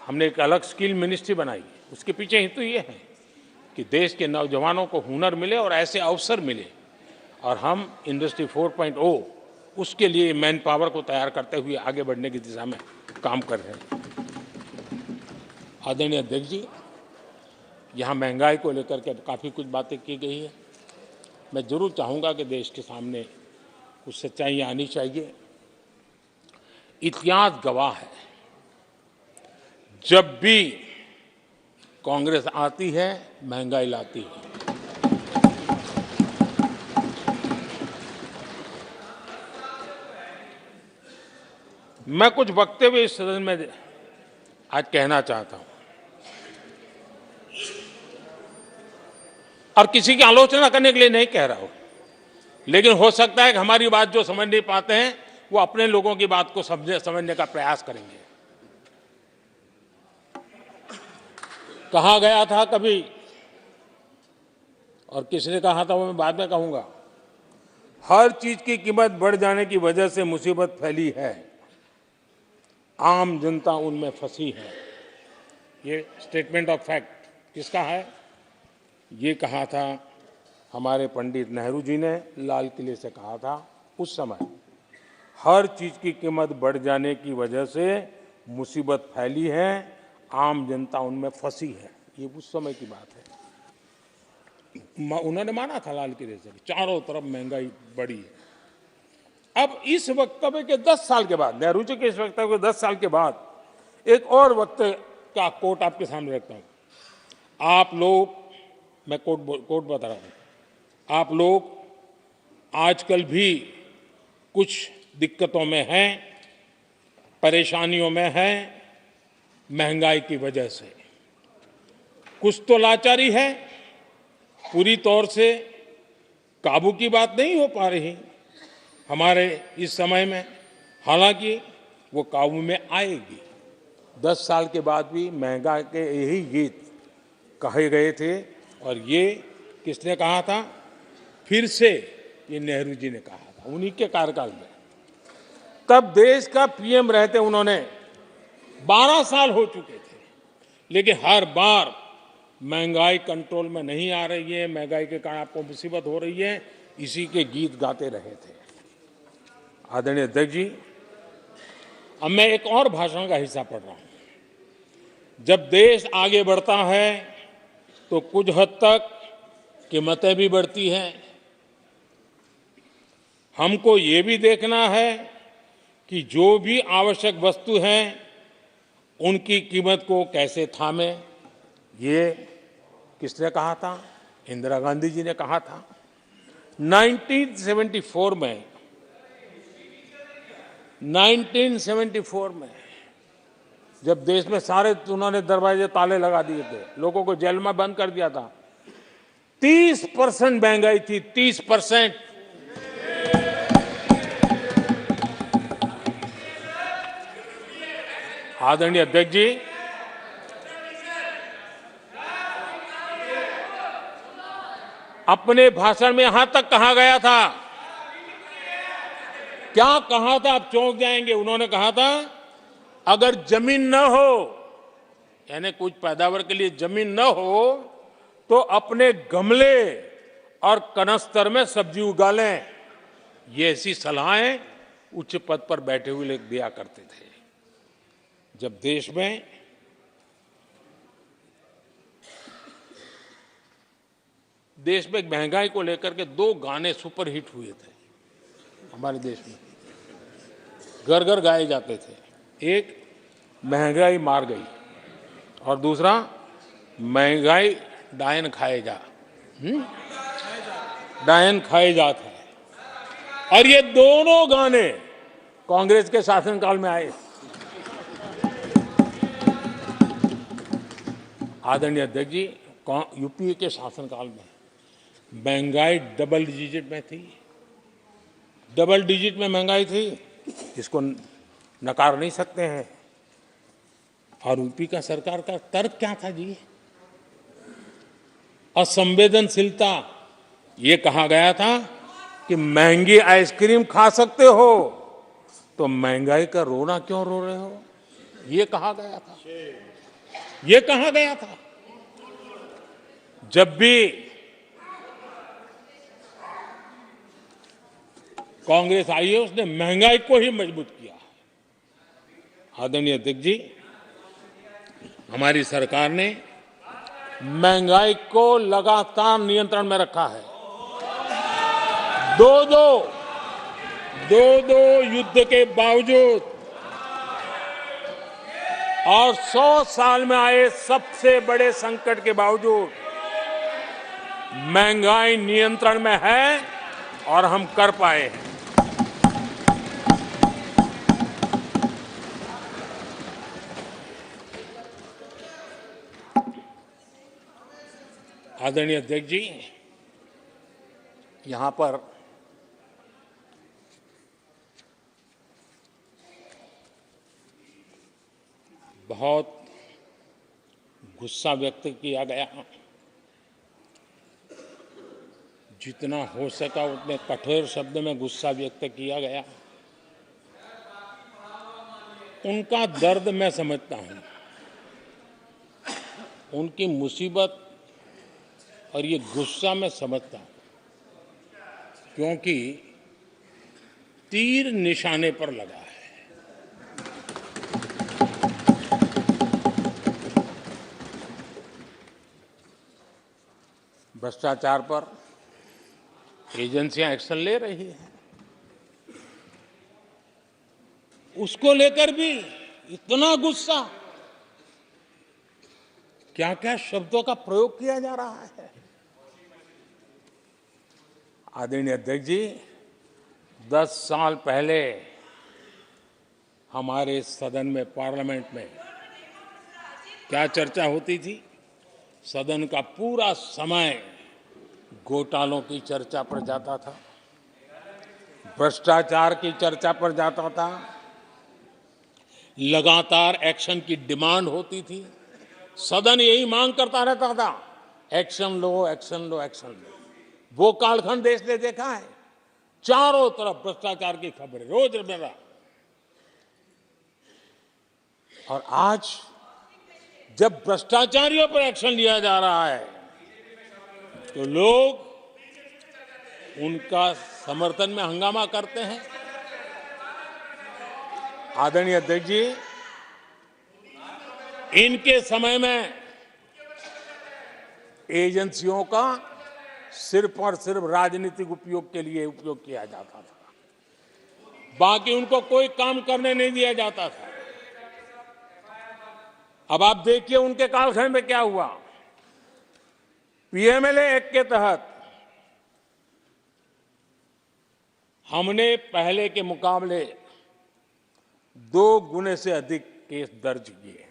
हमने एक अलग स्किल मिनिस्ट्री बनाई, उसके पीछे हेतु ये है कि देश के नौजवानों को हुनर मिले और ऐसे अवसर मिले, और हम इंडस्ट्री 4.0 उसके लिए मैन पावर को तैयार करते हुए आगे बढ़ने की दिशा में काम कर रहे हैं। आदरणीय अध्यक्ष जी, यहाँ महंगाई को लेकर के काफ़ी कुछ बातें की गई है। मैं जरूर चाहूँगा कि देश के सामने कुछ सच्चाइयाँ आनी चाहिए। इतिहास गवाह है, जब भी कांग्रेस आती है महंगाई लाती है। मैं कुछ वक्तव्य इस सदन में आज कहना चाहता हूं और किसी की आलोचना करने के लिए नहीं कह रहा हूं, लेकिन हो सकता है कि हमारी बात जो समझ नहीं पाते हैं वो अपने लोगों की बात को समझने का प्रयास करेंगे। कहा गया था कभी, और किसने कहा था वो मैं बाद में कहूंगा, हर चीज की कीमत बढ़ जाने की वजह से मुसीबत फैली है, आम जनता उनमें फंसी है। ये स्टेटमेंट ऑफ फैक्ट किसका है? ये कहा था हमारे पंडित नेहरू जी ने, लाल किले से कहा था उस समय। हर चीज की कीमत बढ़ जाने की वजह से मुसीबत फैली है, आम जनता उनमें फंसी है। ये उस समय की बात है। उन्होंने माना था लाल किले से, चारों तरफ महंगाई बढ़ी है। अब इस वक्तव्य के 10 साल के बाद, नेहरू जी के इस वक्तव्य के 10 साल के बाद, एक और वक्तव्य का कोट आपके सामने रखता हूं। आप लोग, मैं कोट बता रहा हूं, आप लोग आजकल भी कुछ दिक्कतों में हैं, परेशानियों में हैं, महंगाई की वजह से। कुछ तो लाचारी है, पूरी तौर से काबू की बात नहीं हो पा रही हमारे इस समय में, हालांकि वो काबू में आएगी। 10 साल के बाद भी महंगाई के यही गीत कहे गए थे, और ये किसने कहा था? फिर से ये नेहरू जी ने कहा था उन्हीं के कार्यकाल में। तब देश का पीएम रहते उन्होंने 12 साल हो चुके थे, लेकिन हर बार महंगाई कंट्रोल में नहीं आ रही है, महंगाई के कारण आपको मुसीबत हो रही है, इसी के गीत गाते रहे थे। आदरणीय अध्यक्ष जी, अब मैं एक और भाषण का हिस्सा पढ़ रहा हूं। जब देश आगे बढ़ता है तो कुछ हद तक कीमतें भी बढ़ती हैं। हमको ये भी देखना है कि जो भी आवश्यक वस्तु हैं उनकी कीमत को कैसे थामें। ये किसने कहा था? इंदिरा गांधी जी ने कहा था। 1974 में जब देश में सारे उन्होंने दरवाजे ताले लगा दिए थे, लोगों को जेल में बंद कर दिया था, 30% महंगाई थी, 30%। आदरणीय अध्यक्ष जी, अपने भाषण में यहां तक कहा गया था, क्या कहा था? आप चौंक जाएंगे। उन्होंने कहा था अगर जमीन न हो, यानी कुछ पैदावार के लिए जमीन न हो, तो अपने गमले और कनस्तर में सब्जी उगा लें। ये ऐसी सलाहें उच्च पद पर बैठे हुए लोग दिया करते थे। जब देश में महंगाई को लेकर के 2 गाने सुपरहिट हुए थे हमारे देश में। घर घर गाए जाते थे। एक, महंगाई मार गई, और दूसरा, महंगाई डायन खाए जा, डायन खाए जा था। और ये दोनों गाने कांग्रेस के शासनकाल में आए। आदरणीय अध्यक्ष जी, यूपीए के शासनकाल में महंगाई डबल डिजिट में थी, डबल डिजिट में महंगाई थी, इसको नकार नहीं सकते हैं। और यूपी का सरकार का तर्क क्या था जी? असंवेदनशीलता। ये कहा गया था कि महंगी आइसक्रीम खा सकते हो तो महंगाई का रोना क्यों रो रहे हो, ये कहा गया था, ये कहा गया था। जब भी कांग्रेस आई है उसने महंगाई को ही मजबूत किया। आदरणीय अध्यक्ष जी, हमारी सरकार ने महंगाई को लगातार नियंत्रण में रखा है। दो दो युद्ध के बावजूद और 100 साल में आए सबसे बड़े संकट के बावजूद महंगाई नियंत्रण में है और हम कर पाए हैं। आदरणीय अध्यक्ष जी, यहां पर बहुत गुस्सा व्यक्त किया गया। जितना हो सका उतने कठोर शब्द में गुस्सा व्यक्त किया गया। उनका दर्द मैं समझता हूं, उनकी मुसीबत और ये गुस्सा मैं समझता हूं, क्योंकि तीर निशाने पर लगा है। भ्रष्टाचार पर एजेंसियां एक्शन ले रही हैं, उसको लेकर भी इतना गुस्सा, क्या क्या शब्दों का प्रयोग किया जा रहा है। आदरणीय अध्यक्ष जी, 10 साल पहले हमारे सदन में, पार्लियामेंट में क्या चर्चा होती थी? सदन का पूरा समय घोटालों की चर्चा पर जाता था, भ्रष्टाचार की चर्चा पर जाता था, लगातार एक्शन की डिमांड होती थी। सदन यही मांग करता रहता था, एक्शन लो, एक्शन लो, एक्शन लो। वो कालखंड देश ने देखा है, चारों तरफ भ्रष्टाचार की खबरें रोजमर्रा। और आज जब भ्रष्टाचारियों पर एक्शन लिया जा रहा है तो लोग उनका समर्थन में हंगामा करते हैं। आदरणीय अध्यक्ष जी, इनके समय में एजेंसियों का सिर्फ और सिर्फ राजनीतिक उपयोग के लिए उपयोग किया जाता था, बाकी उनको कोई काम करने नहीं दिया जाता था। अब आप देखिए उनके कालखंड में क्या हुआ। पीएमएलए एक्ट के तहत हमने पहले के मुकाबले 2 गुने से अधिक केस दर्ज किए।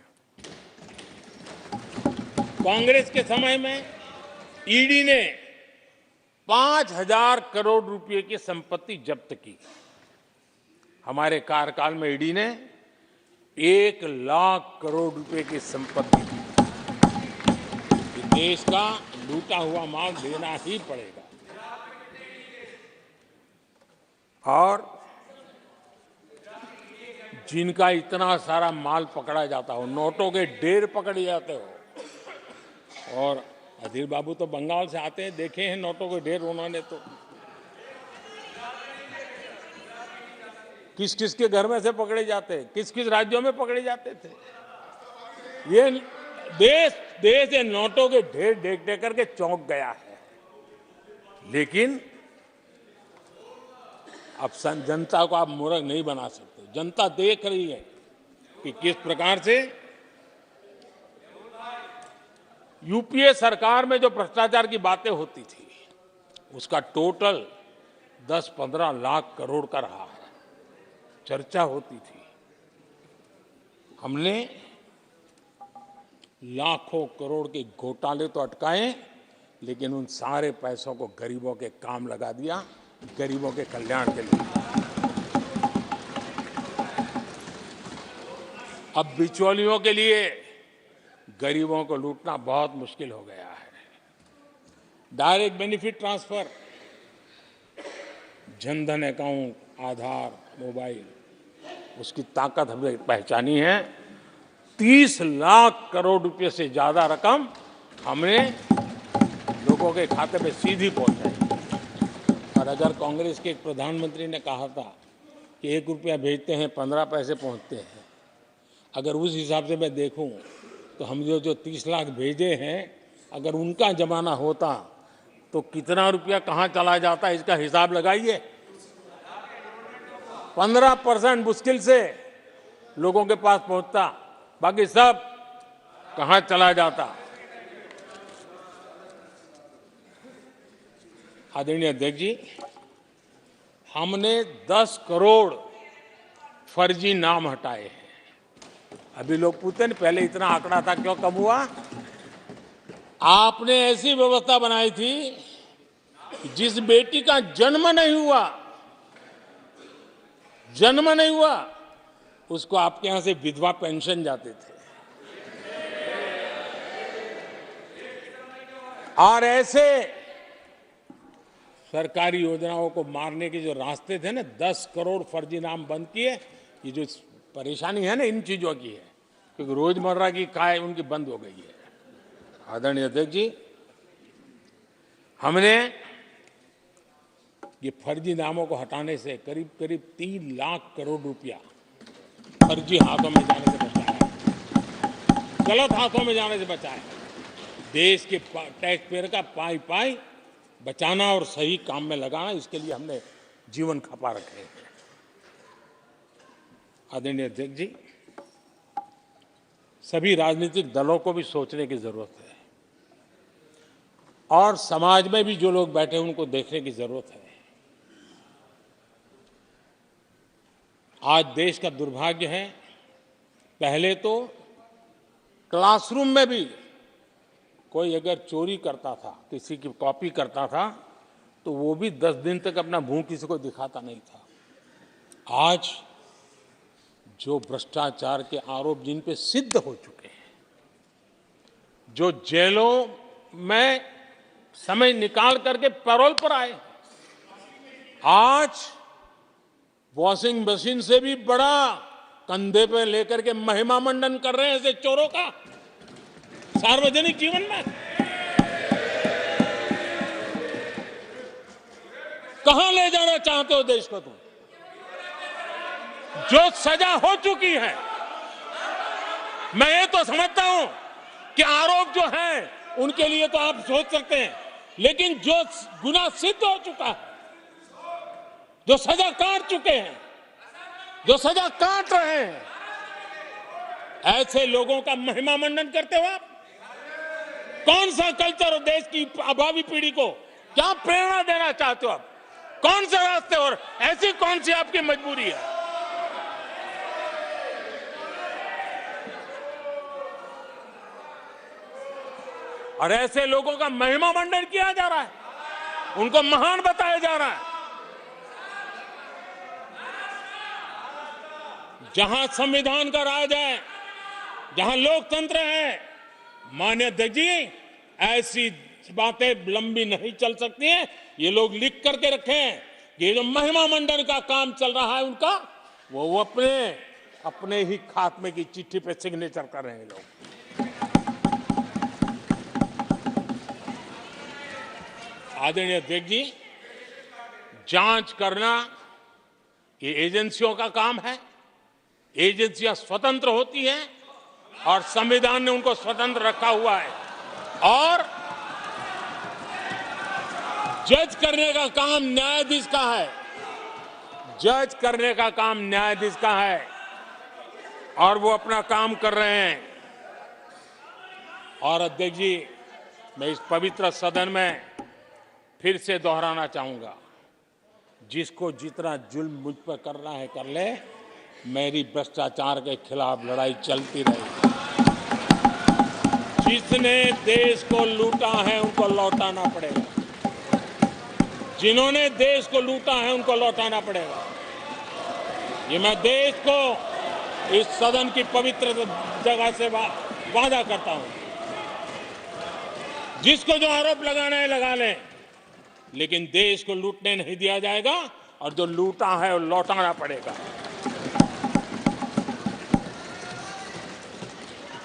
कांग्रेस के समय में ईडी ने 5,000 करोड़ रुपए की संपत्ति जब्त की। हमारे कार्यकाल में ईडी ने 1 लाख करोड़ रुपए की संपत्ति की। देश का लूटा हुआ माल देना ही पड़ेगा। और जिनका इतना सारा माल पकड़ा जाता हो, नोटों के ढेर पकड़े जाते हो। और अधीर बाबू तो बंगाल से आते हैं, देखे हैं नोटों के ढेर उन्होंने तो। किस किस के घर में से पकड़े जाते, किस किस राज्यों में पकड़े जाते थे। ये देश ये नोटों के ढेर देख देख करके चौंक गया है। लेकिन अब जनता को आप मूर्ख नहीं बना सकते। जनता देख रही है कि किस प्रकार से यूपीए सरकार में जो भ्रष्टाचार की बातें होती थी उसका टोटल 10-15 लाख करोड़ का रहा है, चर्चा होती थी। हमने लाखों करोड़ के घोटाले तो अटकाए, लेकिन उन सारे पैसों को गरीबों के काम लगा दिया, गरीबों के कल्याण के लिए। अब बिचौलियों के लिए गरीबों को लूटना बहुत मुश्किल हो गया है। Direct benefit transfer, Jan Dhan account, Aadhaar, mobile, उसकी ताकत हमने पहचानी है। 30 लाख करोड़ रुपए से ज्यादा रकम हमने लोगों के खाते में सीधी पहुंचाई। और अगर कांग्रेस के एक प्रधानमंत्री ने कहा था कि 1 रुपया भेजते हैं 15 पैसे पहुंचते हैं, अगर उस हिसाब से मैं देखूं तो हम जो 30 लाख भेजे हैं, अगर उनका जमाना होता तो कितना रुपया कहां चला जाता, इसका हिसाब लगाइए। 15% मुश्किल से लोगों के पास पहुंचता, बाकी सब कहां चला जाता। आदरणीय अध्यक्ष जी, हमने 10 करोड़ फर्जी नाम हटाए हैं। अभी लोग पूछते हैं पहले इतना आंकड़ा था, क्यों कम हुआ? आपने ऐसी व्यवस्था बनाई थी जिस बेटी का जन्म नहीं हुआ उसको आपके यहां से विधवा पेंशन जाते थे। और ऐसे सरकारी योजनाओं को मारने के जो रास्ते थे ना, 10 करोड़ फर्जी नाम बंद किए। ये जो परेशानी है ना इन चीजों की है, क्योंकि रोजमर्रा की काय उनकी बंद हो गई है। आदरणीय अध्यक्ष जी, हमने ये फर्जी नामों को हटाने से करीब करीब 3 लाख करोड़ रुपया फर्जी हाथों में जाने से बचाया, गलत हाथों में जाने से बचाया। देश के टैक्स पेयर का पाई पाई बचाना और सही काम में लगाना, इसके लिए हमने जीवन खपा रखे हैं। आदरणीय अध्यक्ष जी, सभी राजनीतिक दलों को भी सोचने की जरूरत है और समाज में भी जो लोग बैठे हैं उनको देखने की जरूरत है। आज देश का दुर्भाग्य है, पहले तो क्लासरूम में भी कोई अगर चोरी करता था, किसी की कॉपी करता था, तो वो भी 10 दिन तक अपना मुंह किसी को दिखाता नहीं था। आज जो भ्रष्टाचार के आरोप जिन पे सिद्ध हो चुके हैं, जो जेलों में समय निकाल करके पैरोल पर आए, आज वॉशिंग मशीन से भी बड़ा कंधे पे लेकर के महिमा मंडन कर रहे हैं ऐसे चोरों का सार्वजनिक जीवन में। कहां ले जाना चाहते हो देश को तुम? जो सजा हो चुकी है, मैं ये तो समझता हूं कि आरोप जो है उनके लिए तो आप सोच सकते हैं, लेकिन जो गुनाह सिद्ध हो चुका है, जो सजा काट चुके हैं, जो सजा काट रहे हैं, ऐसे लोगों का महिमा मंडन करते हो आप? कौन सा कल्चर और देश की अभावी पीढ़ी को क्या प्रेरणा देना चाहते हो आप? कौन से रास्ते और ऐसी कौन सी आपकी मजबूरी है? और ऐसे लोगों का महिमा मंडन किया जा रहा है, उनको महान बताया जा रहा है। जहां संविधान का राज है, जहां लोकतंत्र है, माननीय अध्यक्ष जी, ऐसी बातें लंबी नहीं चल सकती हैं। ये लोग लिख करके रखें, ये जो महिमा मंडन का काम चल रहा है उनका, वो अपने ही खात्मे की चिट्ठी पे सिग्नेचर कर रहे हैं लोग। आदरणीय अध्यक्ष जी, जांच करना ये एजेंसियों का काम है। एजेंसियां स्वतंत्र होती हैं और संविधान ने उनको स्वतंत्र रखा हुआ है, और जज करने का काम न्यायाधीश का है। जज करने का काम न्यायाधीश का है और वो अपना काम कर रहे हैं। और अध्यक्ष जी, मैं इस पवित्र सदन में फिर से दोहराना चाहूंगा, जिसको जितना जुल्म मुझ पर करना है कर ले, मेरी भ्रष्टाचार के खिलाफ लड़ाई चलती रहेगी। जिसने देश को लूटा है उनको लौटाना पड़ेगा, जिन्होंने देश को लूटा है उनको लौटाना पड़ेगा। ये मैं देश को इस सदन की पवित्र जगह से वादा करता हूं। जिसको जो आरोप लगाना है लगा लें, लेकिन देश को लूटने नहीं दिया जाएगा और जो लूटा है वो लौटाना पड़ेगा।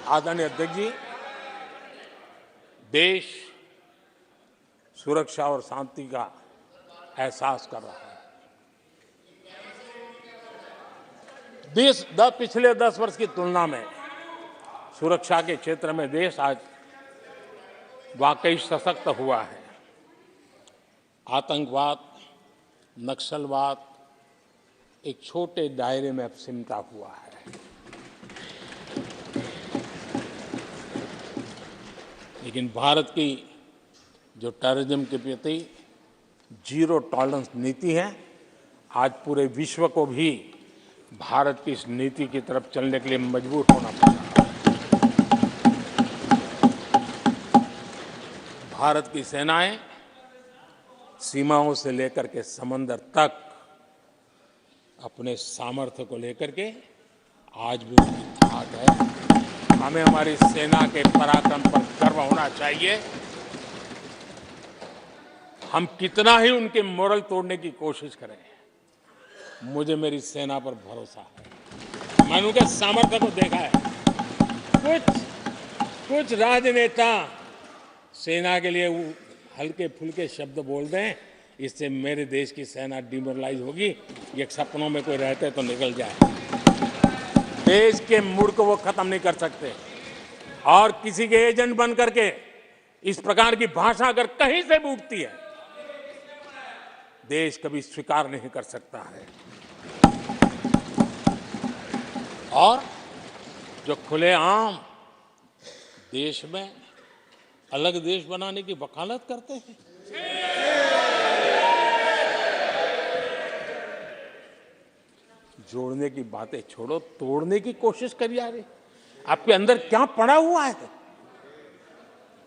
आदरणीय अध्यक्ष जी, देश सुरक्षा और शांति का एहसास कर रहा है। देश पिछले 10 वर्ष की तुलना में सुरक्षा के क्षेत्र में देश आज वाकई सशक्त हुआ है। आतंकवाद, नक्सलवाद एक छोटे दायरे में अब सिमटा हुआ है। लेकिन भारत की जो टेररिज्म के प्रति जीरो टॉलरेंस नीति है, आज पूरे विश्व को भी भारत की इस नीति की तरफ चलने के लिए मजबूर होना पड़ा। भारत की सेनाएं सीमाओं से लेकर के समंदर तक अपने सामर्थ्य को लेकर के आज भी उनकी थाक है। हमें हमारी सेना के पराक्रम पर गर्व होना चाहिए। हम कितना ही उनके मोरल तोड़ने की कोशिश करें, मुझे मेरी सेना पर भरोसा है। मैंने उनके सामर्थ्य को देखा है। कुछ राजनेता सेना के लिए हल्के फुल्के शब्द बोल दें, इससे मेरे देश की सेना डिमोरलाइज होगी। ये सपनों में कोई रहते तो निकल जाए। देश के मूड को वो खत्म नहीं कर सकते। और किसी के एजेंट बन करके इस प्रकार की भाषा अगर कहीं से भी उठती है, देश कभी स्वीकार नहीं कर सकता है। और जो खुलेआम देश में अलग देश बनाने की वकालत करते हैं, जोड़ने की बातें छोड़ो, तोड़ने की कोशिश करिए। आ रही आपके अंदर क्या पड़ा हुआ है?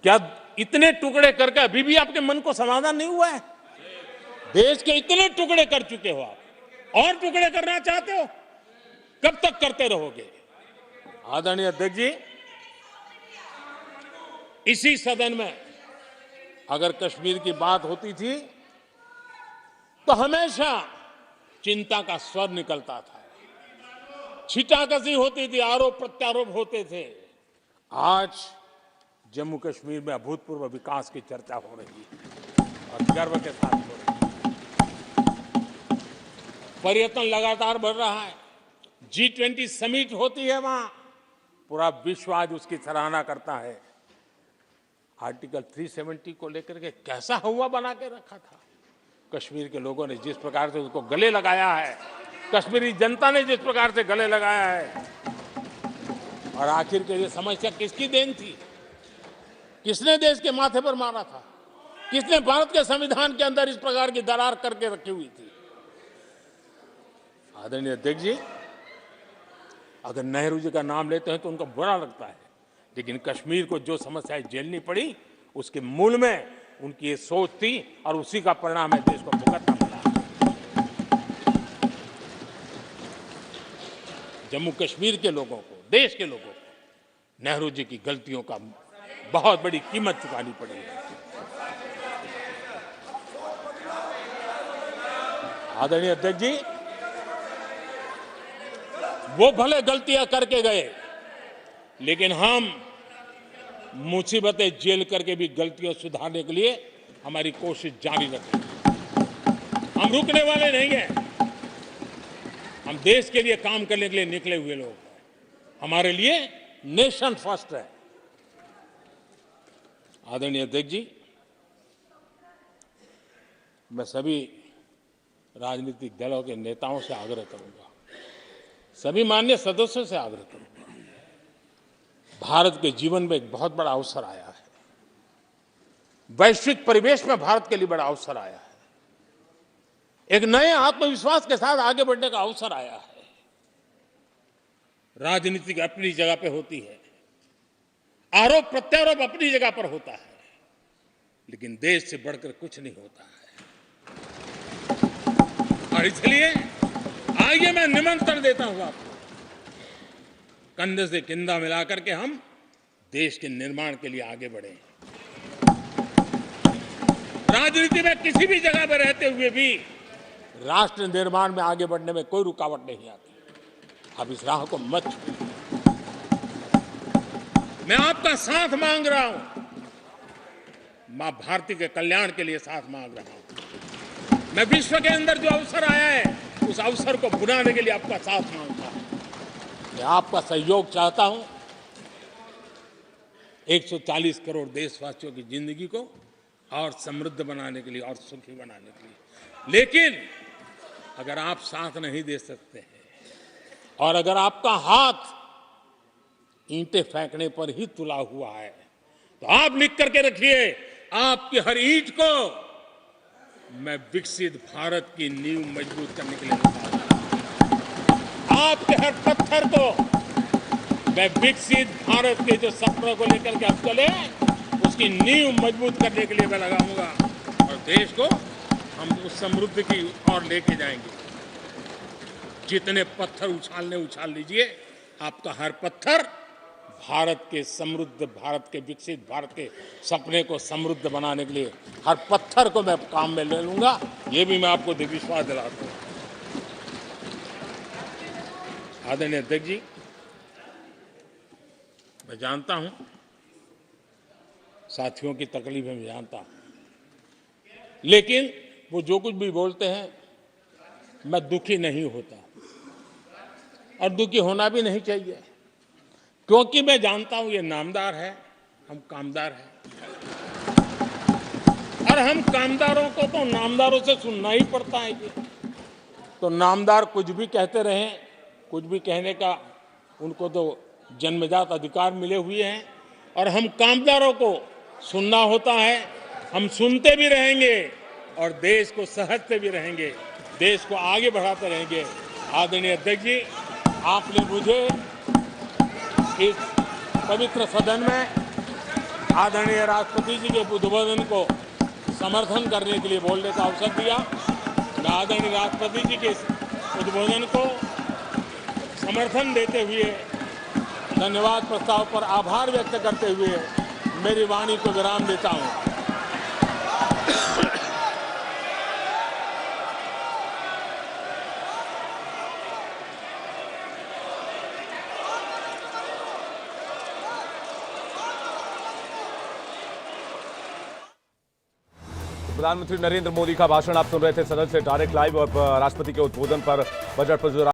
क्या इतने टुकड़े करके अभी भी आपके मन को समाधान नहीं हुआ है? देश के इतने टुकड़े कर चुके हो आप, और टुकड़े करना चाहते हो? कब तक करते रहोगे? आदरणीय अध्यक्ष जी, इसी सदन में अगर कश्मीर की बात होती थी तो हमेशा चिंता का स्वर निकलता था, छिटाकशी होती थी, आरोप प्रत्यारोप होते थे। आज जम्मू कश्मीर में अभूतपूर्व विकास की चर्चा हो रही है और गर्व के साथ हो रही है। पर्यटन लगातार बढ़ रहा है। G20 समिट होती है वहां, पूरा विश्व आज उसकी सराहना करता है। आर्टिकल 370 को लेकर के कैसा हुआ बना के रखा था। कश्मीर के लोगों ने जिस प्रकार से उसको गले लगाया है, कश्मीरी जनता ने जिस प्रकार से गले लगाया है, और आखिर के ये समस्या किसकी देन थी? किसने देश के माथे पर मारा था? किसने भारत के संविधान के अंदर इस प्रकार की दरार करके रखी हुई थी? आदरणीय अध्यक्ष जी, अगर नेहरू जी का नाम लेते हैं तो उनको बुरा लगता है, लेकिन कश्मीर को जो समस्याएं झेलनी पड़ी उसके मूल में उनकी ये सोच थी और उसी का परिणाम है देश को भुगतना पड़ा। जम्मू कश्मीर के लोगों को, देश के लोगों को नेहरू जी की गलतियों का बहुत बड़ी कीमत चुकानी पड़ी है। आदरणीय अध्यक्ष जी, वो भले गलतियां करके गए, लेकिन हम मुसीबतें झेल करके भी गलतियों सुधारने के लिए हमारी कोशिश जारी रखें। हम रुकने वाले नहीं हैं। हम देश के लिए काम करने के लिए निकले हुए लोग हैं। हमारे लिए नेशन फर्स्ट है। आदरणीय अध्यक्ष जी, मैं सभी राजनीतिक दलों के नेताओं से आग्रह करूंगा, सभी माननीय सदस्यों से आग्रह करूंगा। भारत के जीवन में एक बहुत बड़ा अवसर आया है, वैश्विक परिवेश में भारत के लिए बड़ा अवसर आया है, एक नए आत्मविश्वास के साथ आगे बढ़ने का अवसर आया है। राजनीति अपनी जगह पे होती है, आरोप प्रत्यारोप अपनी जगह पर होता है, लेकिन देश से बढ़कर कुछ नहीं होता है। और इसलिए आइए मैं निमंत्रण देता हूं आपको, कंधे से कंधा मिलाकर के हम देश के निर्माण के लिए आगे बढ़े। राजनीति में किसी भी जगह पर रहते हुए भी राष्ट्र निर्माण में आगे बढ़ने में कोई रुकावट नहीं आती। अब इस राह को मत छोड़िए। मैं आपका साथ मांग रहा हूं, मां भारती के कल्याण के लिए साथ मांग रहा हूं। मैं विश्व के अंदर जो अवसर आया है उस अवसर को बुलाने के लिए आपका साथ मांगता हूं। मैं आपका सहयोग चाहता हूं 140 करोड़ देशवासियों की जिंदगी को और समृद्ध बनाने के लिए और सुखी बनाने के लिए। लेकिन अगर आप साथ नहीं दे सकते हैं और अगर आपका हाथ ईंटें फेंकने पर ही तुला हुआ है, तो आप लिख करके रखिए, आपकी हर ईंट को मैं विकसित भारत की नींव मजबूत करने के लिए लगाऊंगा। आपके हर पत्थर को मैं विकसित भारत के जो सपनों को लेकर के आप चले उसकी नींव मजबूत करने के लिए मैं लगाऊंगा और देश को हम उस समृद्धि की ओर लेके जाएंगे। जितने पत्थर उछाल लीजिए, आपका हर पत्थर भारत के समृद्ध, भारत के विकसित भारत के सपने को समृद्ध बनाने के लिए हर पत्थर को मैं काम में ले लूंगा। ये भी मैं आपको विश्वास दिलाता हूं। आदरणीय अध्यक्ष जी, मैं जानता हूं साथियों की तकलीफें मैं जानता हूं, लेकिन वो जो कुछ भी बोलते हैं मैं दुखी नहीं होता और दुखी होना भी नहीं चाहिए, क्योंकि मैं जानता हूं ये नामदार है, हम कामदार हैं और हम कामदारों को तो नामदारों से सुनना ही पड़ता है। ये तो नामदार कुछ भी कहते रहें, कुछ भी कहने का उनको तो जन्मजात अधिकार मिले हुए हैं और हम कामदारों को सुनना होता है। हम सुनते भी रहेंगे और देश को सहजते भी रहेंगे, देश को आगे बढ़ाते रहेंगे। आदरणीय अध्यक्ष जी, आपने मुझे इस पवित्र सदन में आदरणीय राष्ट्रपति जी के उद्बोधन को समर्थन करने के लिए बोलने का अवसर दिया। मैं आदरणीय राष्ट्रपति जी के उद्बोधन को समर्थन देते हुए धन्यवाद प्रस्ताव पर आभार व्यक्त करते हुए मेरी वाणी को विराम देता हूं। प्रधानमंत्री नरेंद्र मोदी का भाषण आप सुन रहे थे सदन से डायरेक्ट लाइव और राष्ट्रपति के उद्बोधन पर बजट पर जो